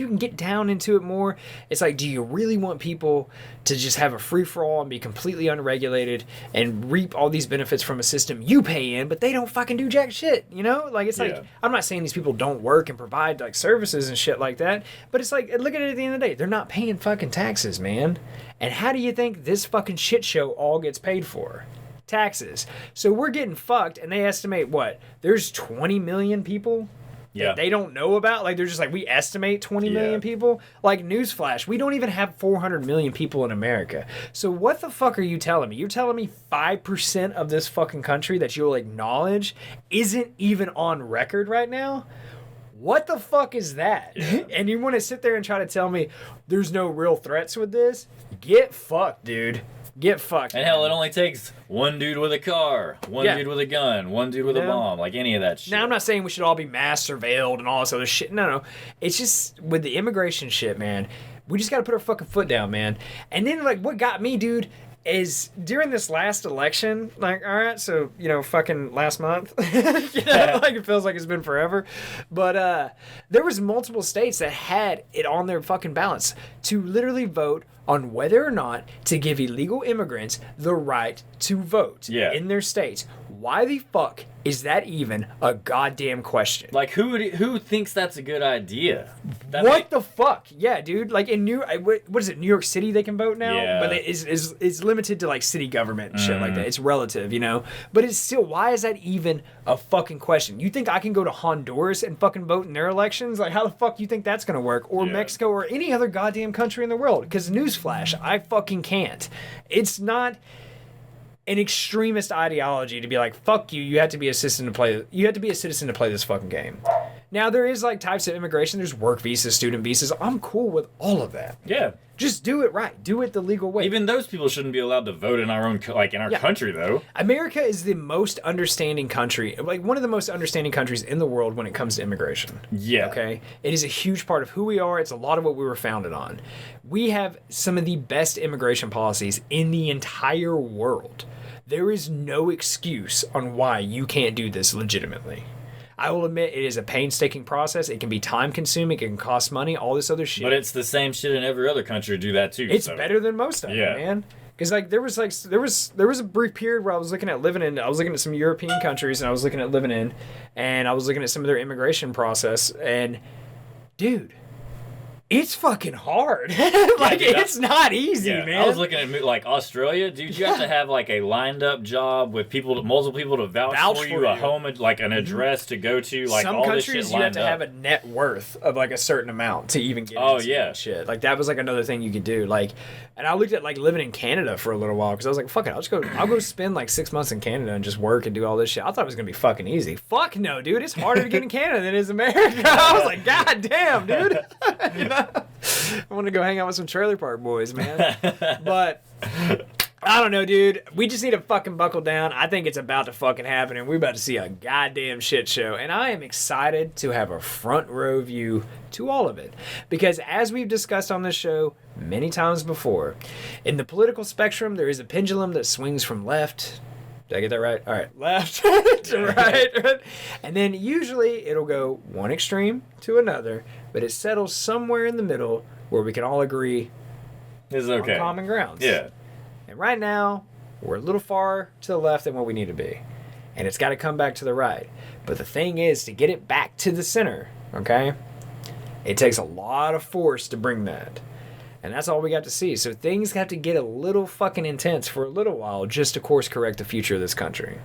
can get down into it more. It's like, do you really want people to just have a free-for-all and be completely unregulated and reap all these benefits from a system you pay in, but they don't fucking do jack shit, Like, it's like, I'm not saying these people don't work and provide, like, services and shit like that, but it's like, look at it at the end of the day. They're not paying fucking taxes, man. And how do you think this fucking shit show all gets paid for? Taxes. So we're getting fucked, and they estimate there's 20 million people that they don't know about. Like, they're just like, we estimate 20 million people. Like, newsflash, we don't even have 400 million people in America. So what the fuck are you telling me? You're telling me 5% of this fucking country that you'll acknowledge isn't even on record right now? What the fuck is that? Yeah. And you want to sit there and try to tell me there's no real threats with this? Get fucked, dude. Get fucked. And hell, it only takes one dude with a car, one Yeah. dude with a gun, one dude with a bomb, like any of that shit. Now, I'm not saying we should all be mass surveilled and all this other shit. No. It's just with the immigration shit, man. We just got to put our fucking foot down, man. And then, like, what got me, dude, is during this last election, like, all right, so, you know, fucking last month, you know, like, it feels like it's been forever. But there was multiple states that had it on their fucking ballots to literally vote on whether or not to give illegal immigrants the right to vote in their states. Why the fuck is that even a goddamn question? Like, who thinks that's a good idea? What the fuck? Yeah, dude. Like in what is it? New York City they can vote now, Yeah. but it's limited to like city government and shit like that. It's relative, you know. But it's still, why is that even a fucking question? You think I can go to Honduras and fucking vote in their elections? Like, how the fuck you think that's gonna work? Or Mexico or any other goddamn country in the world? Because newsflash, I fucking can't. It's not an extremist ideology to be like, fuck you, you have to be a citizen to play this fucking game. Now, there is like types of immigration. There's work visas, student visas. I'm cool with all of that. Yeah. Just do it right. Do it the legal way. Even those people shouldn't be allowed to vote in our own, like in our country, though. America is the most understanding country, like one of the most understanding countries in the world when it comes to immigration. Yeah. Okay? It is a huge part of who we are. It's a lot of what we were founded on. We have some of the best immigration policies in the entire world. There is no excuse on why you can't do this legitimately. I will admit it is a painstaking process. It can be time consuming. It can cost money, all this other shit. But it's the same shit in every other country to do that too. It's better than most of them, man. Because like there was a brief period where I was looking at some European countries and I was looking at living in, and I was looking at some of their immigration process, and dude, it's fucking hard. Like, dude, it's not easy, man. I was looking at like Australia, dude. You have to have like a lined up job with multiple people to vouch for you, a home, like an address to go to, like some all countries this shit you have lined to up. have a net worth of like a certain amount to even get. Oh into yeah, that shit. Like that was like another thing you could do. Like, and I looked at like living in Canada for a little while because I was like, fuck it, I'll go spend like 6 months in Canada and just work and do all this shit. I thought it was gonna be fucking easy. Fuck no, dude. It's harder to get in Canada than it is America. I was like, god damn, dude. You know? I want to go hang out with some trailer park boys, man. But I don't know, dude. We just need to fucking buckle down. I think it's about to fucking happen, and we're about to see a goddamn shit show. And I am excited to have a front row view to all of it. Because as we've discussed on this show many times before, in the political spectrum, there is a pendulum that swings from left. Did I get that right? All right. Left to right. And then usually it'll go one extreme to another, but it settles somewhere in the middle where we can all agree it's okay. on common grounds. Yeah. And right now, we're a little far to the left than what we need to be. And it's got to come back to the right. But the thing is, to get it back to the center, okay, it takes a lot of force to bring that. And that's all we got to see. So things have to get a little fucking intense for a little while just to course correct the future of this country.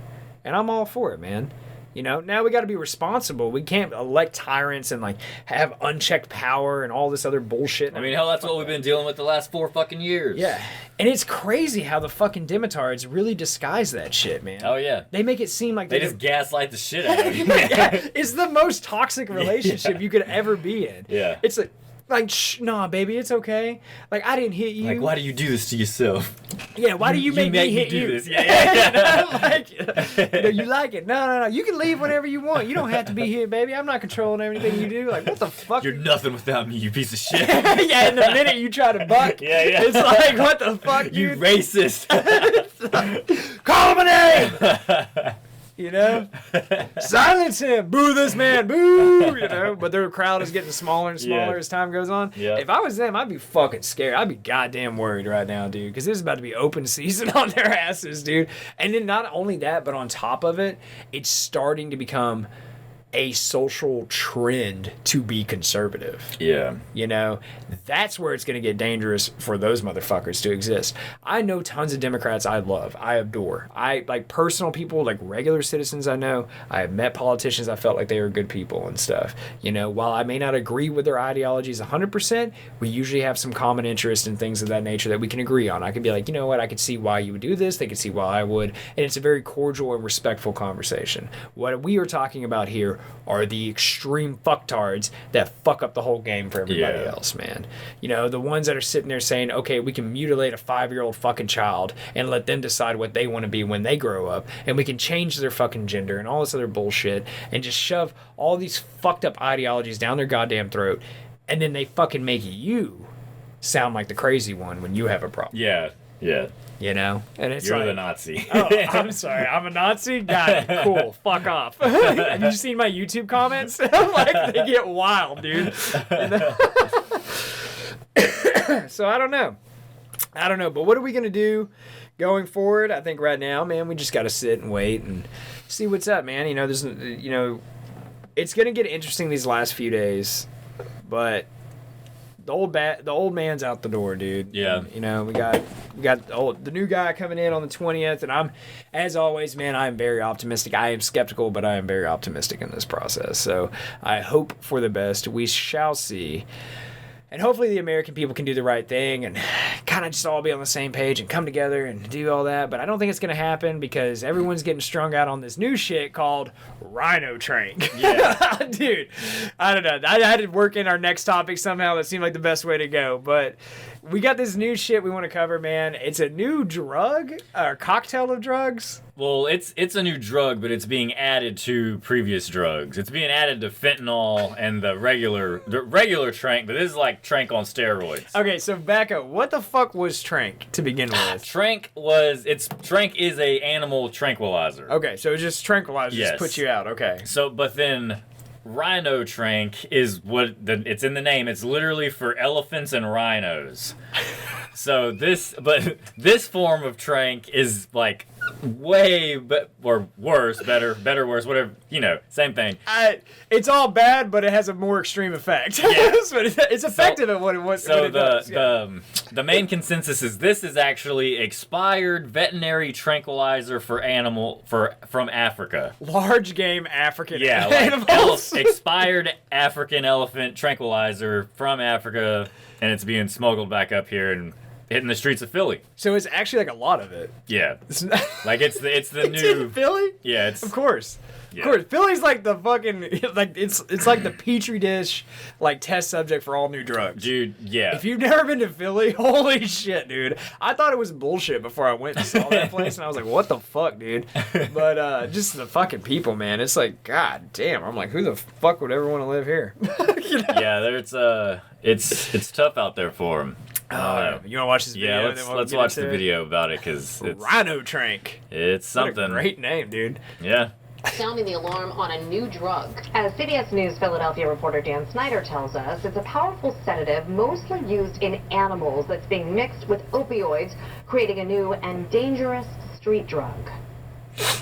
And I'm all for it, man. You know, now we got to be responsible. We can't elect tyrants and like have unchecked power and all this other bullshit. I mean, hell, that's what we've been dealing with the last 4 fucking years. Yeah. And it's crazy how the fucking Demitards really disguise that shit, man. Oh, yeah. They make it seem like they just gaslight the shit out of you. Yeah, it's the most toxic relationship you could ever be in. Yeah. It's like, shh, nah, baby, it's okay. Like, I didn't hit you. Like, why do you do this to yourself? Yeah, why do you make me hit do you? this? Yeah. Like, you know, you like it. No. You can leave whenever you want. You don't have to be here, baby. I'm not controlling everything you do. Like, what the fuck? You're nothing without me, you piece of shit. Yeah, in the minute you try to buck, it's like, what the fuck, you dude? racist. Call him a name! You know? Silence him! Boo this man! Boo! You know? But their crowd is getting smaller and smaller as time goes on. Yeah. If I was them, I'd be fucking scared. I'd be goddamn worried right now, dude. Because this is about to be open season on their asses, dude. And then not only that, but on top of it, it's starting to become a social trend to be conservative. Yeah. You know, that's where it's going to get dangerous for those motherfuckers to exist. I know tons of Democrats I love, I adore. I like personal people, like regular citizens I know. I have met politicians I felt like they were good people and stuff. You know, while I may not agree with their ideologies 100%, we usually have some common interest in things of that nature that we can agree on. I can be like, you know what, I could see why you would do this. They could see why I would. And it's a very cordial and respectful conversation. What we are talking about here are the extreme fucktards that fuck up the whole game for everybody else, man. You know, the ones that are sitting there saying, okay, we can mutilate a 5-year-old fucking child and let them decide what they want to be when they grow up, and we can change their fucking gender and all this other bullshit, and just shove all these fucked up ideologies down their goddamn throat, and then they fucking make you sound like the crazy one when you have a problem. Yeah. You know? And it's You're like, the Nazi. Oh, I'm sorry. I'm a Nazi? Got it. Cool. Fuck off. Have you seen my YouTube comments? Like, they get wild, dude. So I don't know. But what are we going to do going forward? I think right now, man, we just got to sit and wait and see what's up, man. You know, it's going to get interesting these last few days, but the old man's out the door, dude. Yeah. You know, we got the new guy coming in on the 20th, and I'm, as always, man, I am very optimistic. I am skeptical, but I am very optimistic in this process. So I hope for the best. We shall see. And hopefully the American people can do the right thing and kind of just all be on the same page and come together and do all that. But I don't think it's going to happen because everyone's getting strung out on this new shit called Rhino Tranq. Yeah. Dude, I don't know. I had to work in our next topic somehow. That seemed like the best way to go. But we got this new shit we want to cover, man. It's a new drug, or cocktail of drugs. Well, it's a new drug, but it's being added to previous drugs. It's being added to fentanyl and the regular Tranq, but this is like Tranq on steroids. Okay, so back up. What the fuck was Tranq to begin with? Tranq is a animal tranquilizer. Okay, so it's just tranquilizers Yes. put you out. Okay. So, but then Rhino Tranq is it's in the name. It's literally for elephants and rhinos. So this form of Tranq is like or worse, better, worse, whatever, same thing. It's all bad, but it has a more extreme effect. Yeah. It's effective at what it was. So what it does. the main consensus is this is actually expired veterinary tranquilizer from Africa. Large game African animals. Expired African elephant tranquilizer from Africa, and it's being smuggled back up here and hitting the streets of Philly. So it's actually like a lot of it. Yeah. Like it's the It's new in Philly? Yeah, it's Of course. Yeah. Of course. Philly's like the fucking like it's like the petri dish like test subject for all new drugs. Dude, yeah. If you've never been to Philly, holy shit, dude. I thought it was bullshit before I went and saw that place, and I was like, what the fuck, dude? But just the fucking people, man. It's like, god damn. I'm like, who the fuck would ever want to live here? You know? Yeah, it's tough out there for them. You want to watch this video? Yeah, let's watch the video about it because it's Rhino Tranq. It's something. What a great name, dude. Yeah. Sounding the alarm on a new drug. As CBS News Philadelphia reporter Dan Snyder tells us, it's a powerful sedative mostly used in animals that's being mixed with opioids, creating a new and dangerous street drug.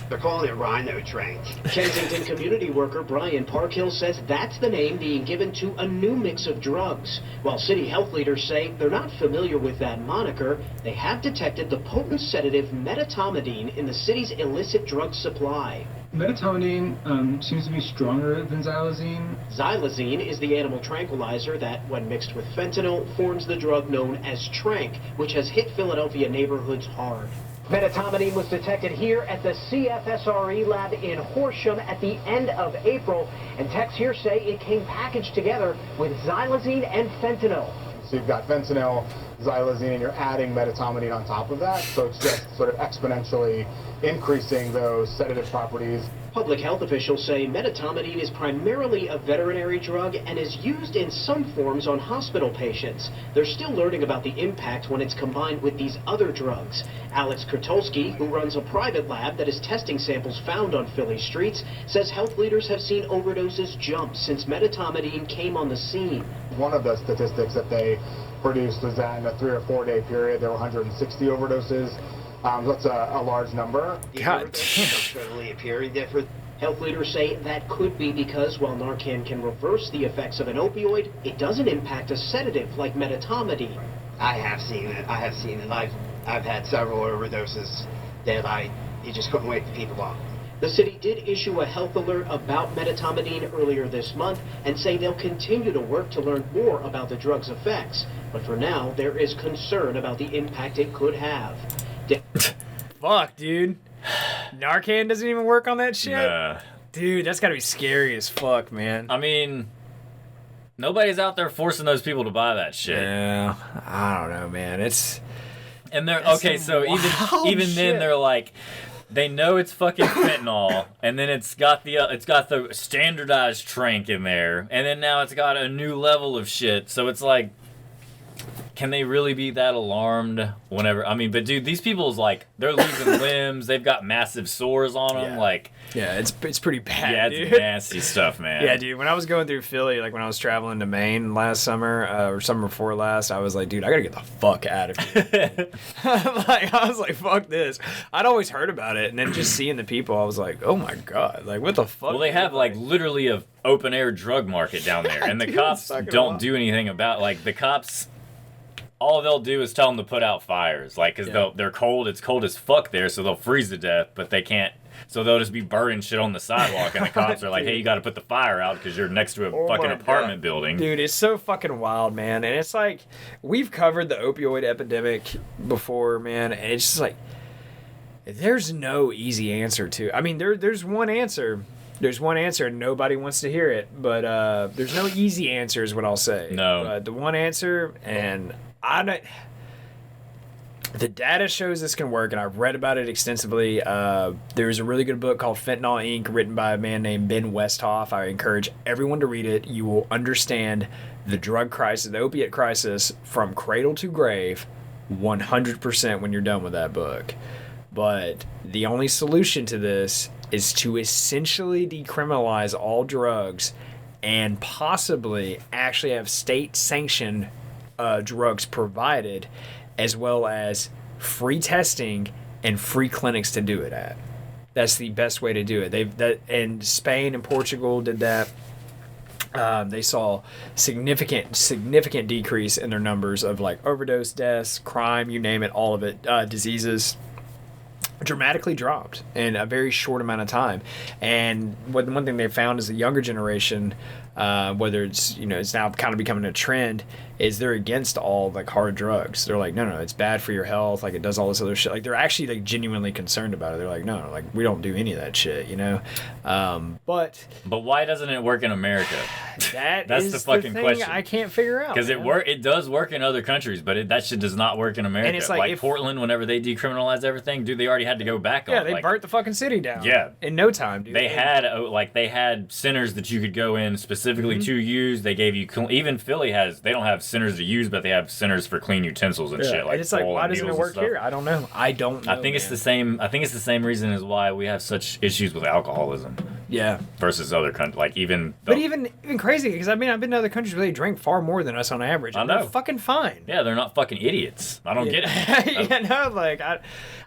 They're calling it Rhino Tranq. Kensington community worker Brian Parkhill says that's the name being given to a new mix of drugs. While city health leaders say they're not familiar with that moniker, they have detected the potent sedative metatomidine in the city's illicit drug supply. Metatomidine seems to be stronger than xylazine. Xylazine is the animal tranquilizer that, when mixed with fentanyl, forms the drug known as Tranq, which has hit Philadelphia neighborhoods hard. Metatomidine was detected here at the CFSRE lab in Horsham at the end of April, and techs here say it came packaged together with xylazine and fentanyl. So you've got fentanyl, xylazine, and you're adding metatomidine on top of that, so it's just sort of exponentially increasing those sedative properties. Public health officials say metatomidine is primarily a veterinary drug and is used in some forms on hospital patients. They're still learning about the impact when it's combined with these other drugs. Alex Krotulski, who runs a private lab that is testing samples found on Philly streets, says health leaders have seen overdoses jump since metatomidine came on the scene. One of the statistics that they produced was that in a 3 or 4 day period, there were 160 overdoses. That's a large number. God. Totally appearing different. Health leaders say that could be because while Narcan can reverse the effects of an opioid, it doesn't impact a sedative like metatomidine. I have seen it. I've had several overdoses that you just couldn't wake the people up. The city did issue a health alert about metatomidine earlier this month and say they'll continue to work to learn more about the drug's effects. But for now, there is concern about the impact it could have. Fuck, dude. Narcan doesn't even work on that shit? Nah. Dude, that's gotta be scary as fuck, man. I mean, nobody's out there forcing those people to buy that shit. Yeah, I don't know, man. And they're okay. So even then, they're like, they know it's fucking fentanyl, and then it's got the standardized Tranq in there, and then now it's got a new level of shit. So it's like, can they really be that alarmed whenever? I mean, but dude, these people's like, they're losing limbs. They've got massive sores on them. Yeah. Like, yeah, it's pretty bad. Yeah, dude. it's nasty stuff, man. Yeah, dude. When I was going through Philly, like when I was traveling to Maine last summer or summer before last, I was like, dude, I gotta get the fuck out of here. I was like, fuck this. I'd always heard about it, and then just seeing the people, I was like, oh my god, like what the fuck? Well, they have like literally a open air drug market down there, and the cops don't do anything about. Like the cops, all they'll do is tell them to put out fires, like because they're cold. It's cold as fuck there, so they'll freeze to death, but they can't. So they'll just be burning shit on the sidewalk, and the cops are like, hey, you got to put the fire out because you're next to a fucking apartment building. Dude, it's so fucking wild, man. And it's like, we've covered the opioid epidemic before, man, and it's just like, there's no easy answer to. I mean, there's one answer. There's one answer, and nobody wants to hear it. But there's no easy answer, is what I'll say. No. But the one answer, and I don't. The data shows this can work, and I've read about it extensively. There's a really good book called Fentanyl Inc., written by a man named Ben Westhoff. I encourage everyone to read it. You will understand the drug crisis, the opiate crisis, from cradle to grave 100% when you're done with that book. But the only solution to this is to essentially decriminalize all drugs and possibly actually have state-sanctioned drugs provided, as well as free testing and free clinics to do it at. That's the best way to do it. And Spain and Portugal did that. They saw significant decrease in their numbers of like overdose deaths, crime, you name it, all of it, diseases dramatically dropped in a very short amount of time. And one thing they found is the younger generation, whether it's it's now kind of becoming a trend, is they're against all like hard drugs. They're like, no, it's bad for your health. Like it does all this other shit. Like they're actually like genuinely concerned about it. They're like, no, like we don't do any of that shit, But why doesn't it work in America? That's the fucking question. I can't figure out. Because it does work in other countries, but that shit does not work in America. And it's like Portland, whenever they decriminalized everything, dude, they already had to go back on. Yeah, they burnt the fucking city down. Yeah, in no time, dude. They had centers that you could go in specifically to use. They gave you even Philly they don't have centers to use, but they have centers for clean utensils and shit. Like, and it's like, why doesn't it work here? I don't know. I think it's the same. I think it's the same reason as why we have such issues with alcoholism. Yeah. Versus other countries, like even crazy, because I've been to other countries where they drink far more than us on average. I know. They're fucking fine. Yeah, they're not fucking idiots. I don't get it.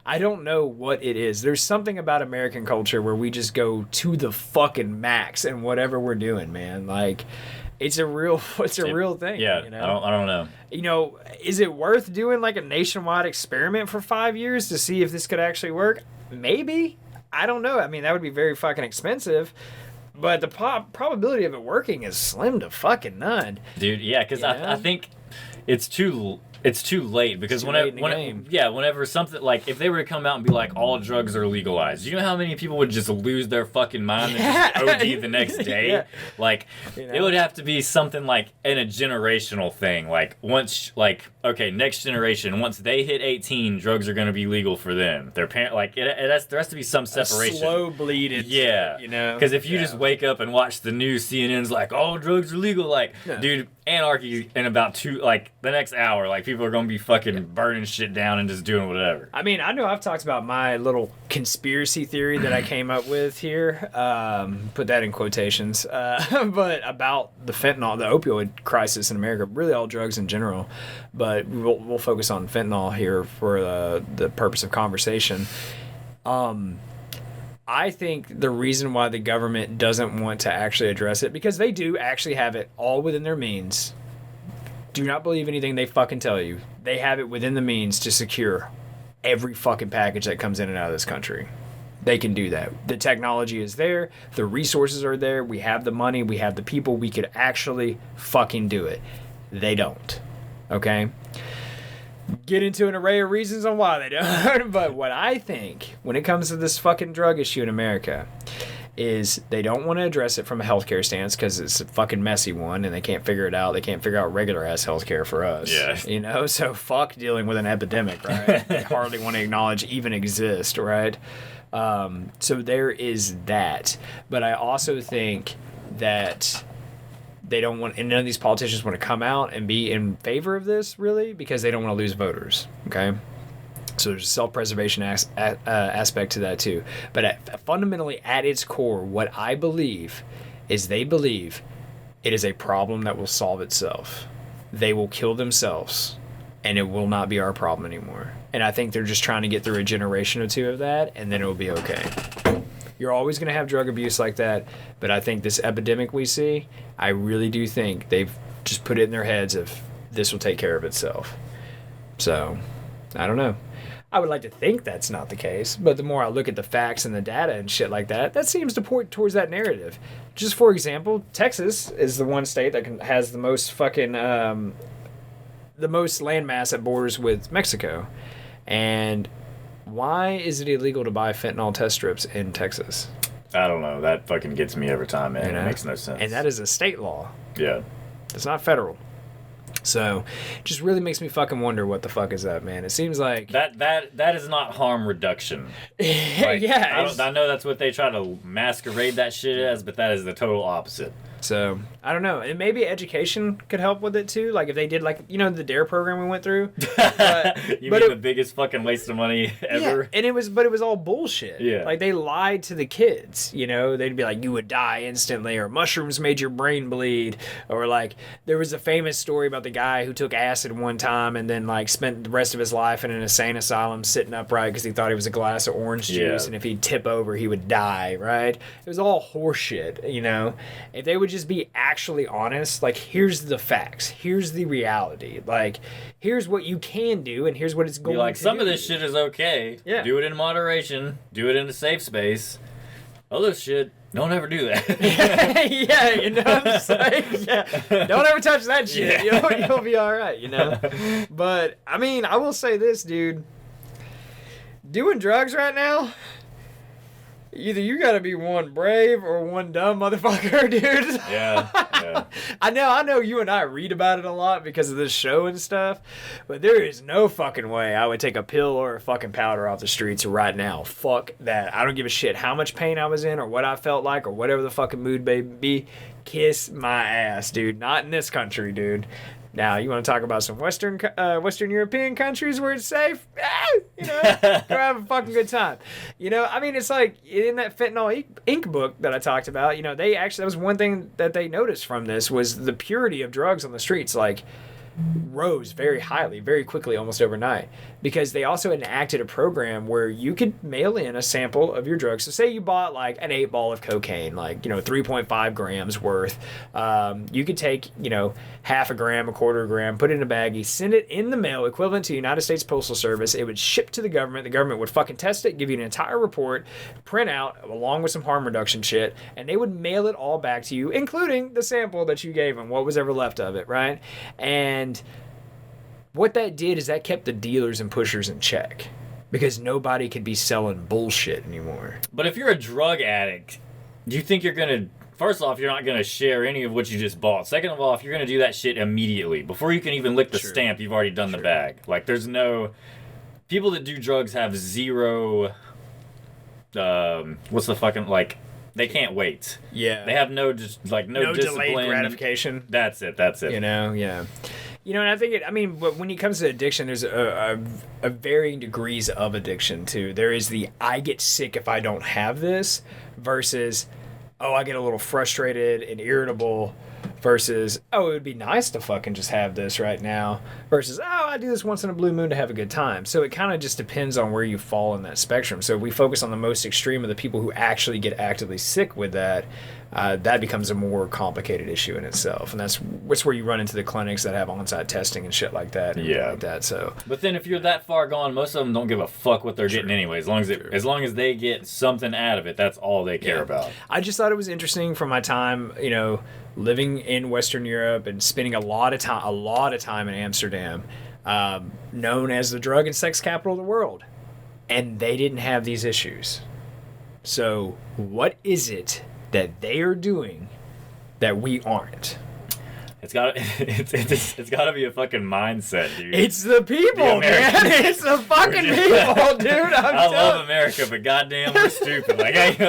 I don't know what it is. There's something about American culture where we just go to the fucking max in whatever we're doing, man. Like, it's a real thing. Yeah, I don't know. Is it worth doing like a nationwide experiment for 5 years to see if this could actually work? Maybe. I don't know. I mean, that would be very fucking expensive. But the probability of it working is slim to fucking none. Dude, yeah, because I think it's too late, because whenever something like, if they were to come out and be like, all drugs are legalized, you know how many people would just lose their fucking mind and just OD the next day? Yeah. Like, it would have to be something like in a generational thing. Like, next generation, once they hit 18, drugs are going to be legal for them. Their parent, there has to be some separation. A slow bleed. Yeah. Because if you just wake up and watch the news, CNN's like, all drugs are legal. Like, dude, anarchy in about the next hour. Like, people are going to be fucking burning shit down and just doing whatever. I mean, I know I've talked about my little conspiracy theory that I came up with here. Put that in quotations. But about the fentanyl, the opioid crisis in America, really all drugs in general. But we'll focus on fentanyl here for the purpose of conversation. I think the reason why the government doesn't want to actually address it, because they do actually have it all within their means. Do not believe anything they fucking tell you. They have it within the means to secure every fucking package that comes in and out of this country. They can do that. The technology is there. The resources are there. We have the money. We have the people. We could actually fucking do it. They don't. Okay? Get into an array of reasons on why they don't. But what I think when it comes to this fucking drug issue in America is they don't want to address it from a healthcare stance because it's a fucking messy one and they can't figure it out. They can't figure out regular ass healthcare for us. Yeah. You know, so fuck dealing with an epidemic, right? They hardly want to acknowledge even exist, right? So there is that. But I also think that they don't want, and none of these politicians want to come out and be in favor of this, really, because they don't want to lose voters, okay? So there's a self-preservation aspect to that, too. But fundamentally, at its core, what I believe is they believe it is a problem that will solve itself. They will kill themselves, and it will not be our problem anymore. And I think they're just trying to get through a generation or two of that, and then it will be okay. You're always going to have drug abuse like that, but I think this epidemic we see, I really do think they've just put it in their heads of this will take care of itself. So, I don't know. I would like to think that's not the case, but the more I look at the facts and the data and shit like that, that seems to point towards that narrative. Just for example, Texas is the one state that has the most fucking, the most landmass that borders with Mexico. And why is it illegal to buy fentanyl test strips in Texas? I don't know. That fucking gets me every time, man. It makes no sense. And that is a state law. Yeah. It's not federal. So, it just really makes me fucking wonder what the fuck is that, man. It seems like... That is not harm reduction. Like, yeah. I know that's what they try to masquerade that shit as, but that is the total opposite. So, I don't know. And maybe education could help with it, too. Like, if they did, like, you know, the DARE program we went through. You mean the biggest fucking waste of money ever? Yeah, and it was all bullshit. Yeah. Like, they lied to the kids, you know? They'd be like, you would die instantly, or mushrooms made your brain bleed, or, like, there was a famous story about the guy who took acid one time and then, like, spent the rest of his life in an insane asylum sitting upright because he thought it was a glass of orange juice, and if he'd tip over, he would die, right? It was all horseshit, you know? If they would just be actually honest, like, here's the facts, here's the reality, like, here's what you can do, and here's what it's going to do. Some of this shit is okay. Yeah. Do it in moderation. Do it in a safe space. Other shit, don't ever do that. Yeah, you know what I'm saying? Yeah. Don't ever touch that shit. Yeah. You'll be all right, you know? But, I mean, I will say this, dude. Doing drugs right now, either you gotta be one brave or one dumb motherfucker, dude. Yeah. I know you and I read about it a lot because of this show and stuff, but there is no fucking way I would take a pill or a fucking powder off the streets right now. Fuck that. I don't give a shit how much pain I was in or what I felt like or whatever the fucking mood may be. Kiss my ass, dude. Not in this country, dude. Now, you want to talk about some Western European countries where it's safe? You know, go have a fucking good time. You know, I mean, it's like in that Fentanyl Inc. book that I talked about, you know, they actually, that was one thing that they noticed from this was the purity of drugs on the streets, like, rose very highly, very quickly, almost overnight, because they also enacted a program where you could mail in a sample of your drugs. So say you bought like an 8-ball of cocaine, like, you know, 3.5 grams worth. You could take, you know, half a gram, a quarter of a gram, put it in a baggie, send it in the mail, equivalent to United States Postal Service. It would ship to the government. The government would fucking test it, give you an entire report, print out along with some harm reduction shit, and they would mail it all back to you, including the sample that you gave them, what was ever left of it, right? And what that did is that kept the dealers and pushers in check because nobody could be selling bullshit anymore. But if you're a drug addict, do you think you're going to... First off, you're not going to share any of what you just bought. Second of all, if you're going to do that shit immediately, before you can even lick the stamp, you've already done the bag. Like, there's no... People that do drugs have zero... what's the fucking... Like... They can't wait. Yeah. They have no discipline. Delayed gratification. That's it. You know, yeah. You know, and I think when it comes to addiction, there's a varying degrees of addiction too. There is the I get sick if I don't have this versus, oh, I get a little frustrated and irritable versus, oh, it would be nice to fucking just have this right now versus, oh, I do this once in a blue moon to have a good time. So it kind of just depends on where you fall in that spectrum. So if we focus on the most extreme of the people who actually get actively sick with that, that becomes a more complicated issue in itself. And that's where you run into the clinics that have on-site testing and shit like that. Yeah. Like that, so. But then if you're that far gone, most of them don't give a fuck what they're getting anyway. As long as they get something out of it, that's all they care about. I just thought it was interesting from my time, you know, living in Western Europe and spending a lot of time in Amsterdam, known as the drug and sex capital of the world. And they didn't have these issues. So what is it that they are doing that we aren't? It's got to be a fucking mindset, dude. It's the people, man. It's the fucking people, dude. I love America, but goddamn, we're stupid. Like,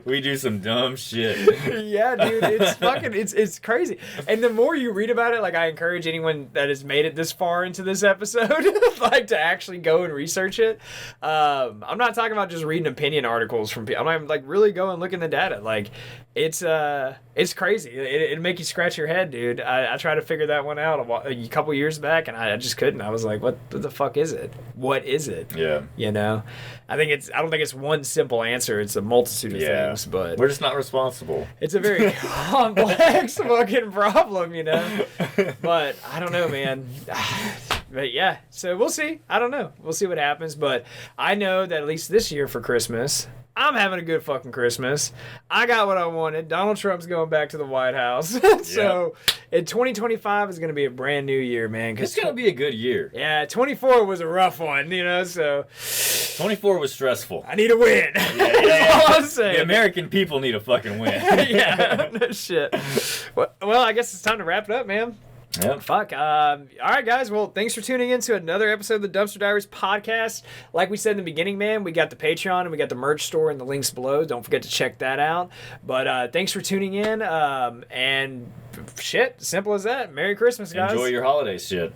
we do some dumb shit. Yeah, dude. It's crazy. And the more you read about it, like, I encourage anyone that has made it this far into this episode, like, to actually go and research it. I'm not talking about just reading opinion articles from people. I'm like really go and look in the data. Like, it's crazy. It'd make you scratch your head, dude. I tried to figure that one out a couple years back, and I just couldn't. I was like, what the fuck is it? What is it? Yeah. You know? I don't think it's one simple answer. It's a multitude of things, but we're just not responsible. It's a very complex fucking problem, you know? But I don't know, man. But yeah, so we'll see. I don't know. We'll see what happens, but I know that at least this year for Christmas, I'm having a good fucking Christmas. I got what I wanted. Donald Trump's going back to the White House. So, 2025 is going to be a brand new year, man. It's going to be a good year. Yeah, 24 was a rough one, you know, so. 24 was stressful. I need a win. Yeah. All I'm saying. The American people need a fucking win. Yeah, no shit. Well, I guess it's time to wrap it up, man. Yep. Fuck. All right, guys. Well, thanks for tuning in to another episode of the Dumpster Diaries Podcast. Like we said in the beginning, man, we got the Patreon and we got the merch store and the links below. Don't forget to check that out. But thanks for tuning in. And shit, simple as that. Merry Christmas, guys. Enjoy your holiday shit.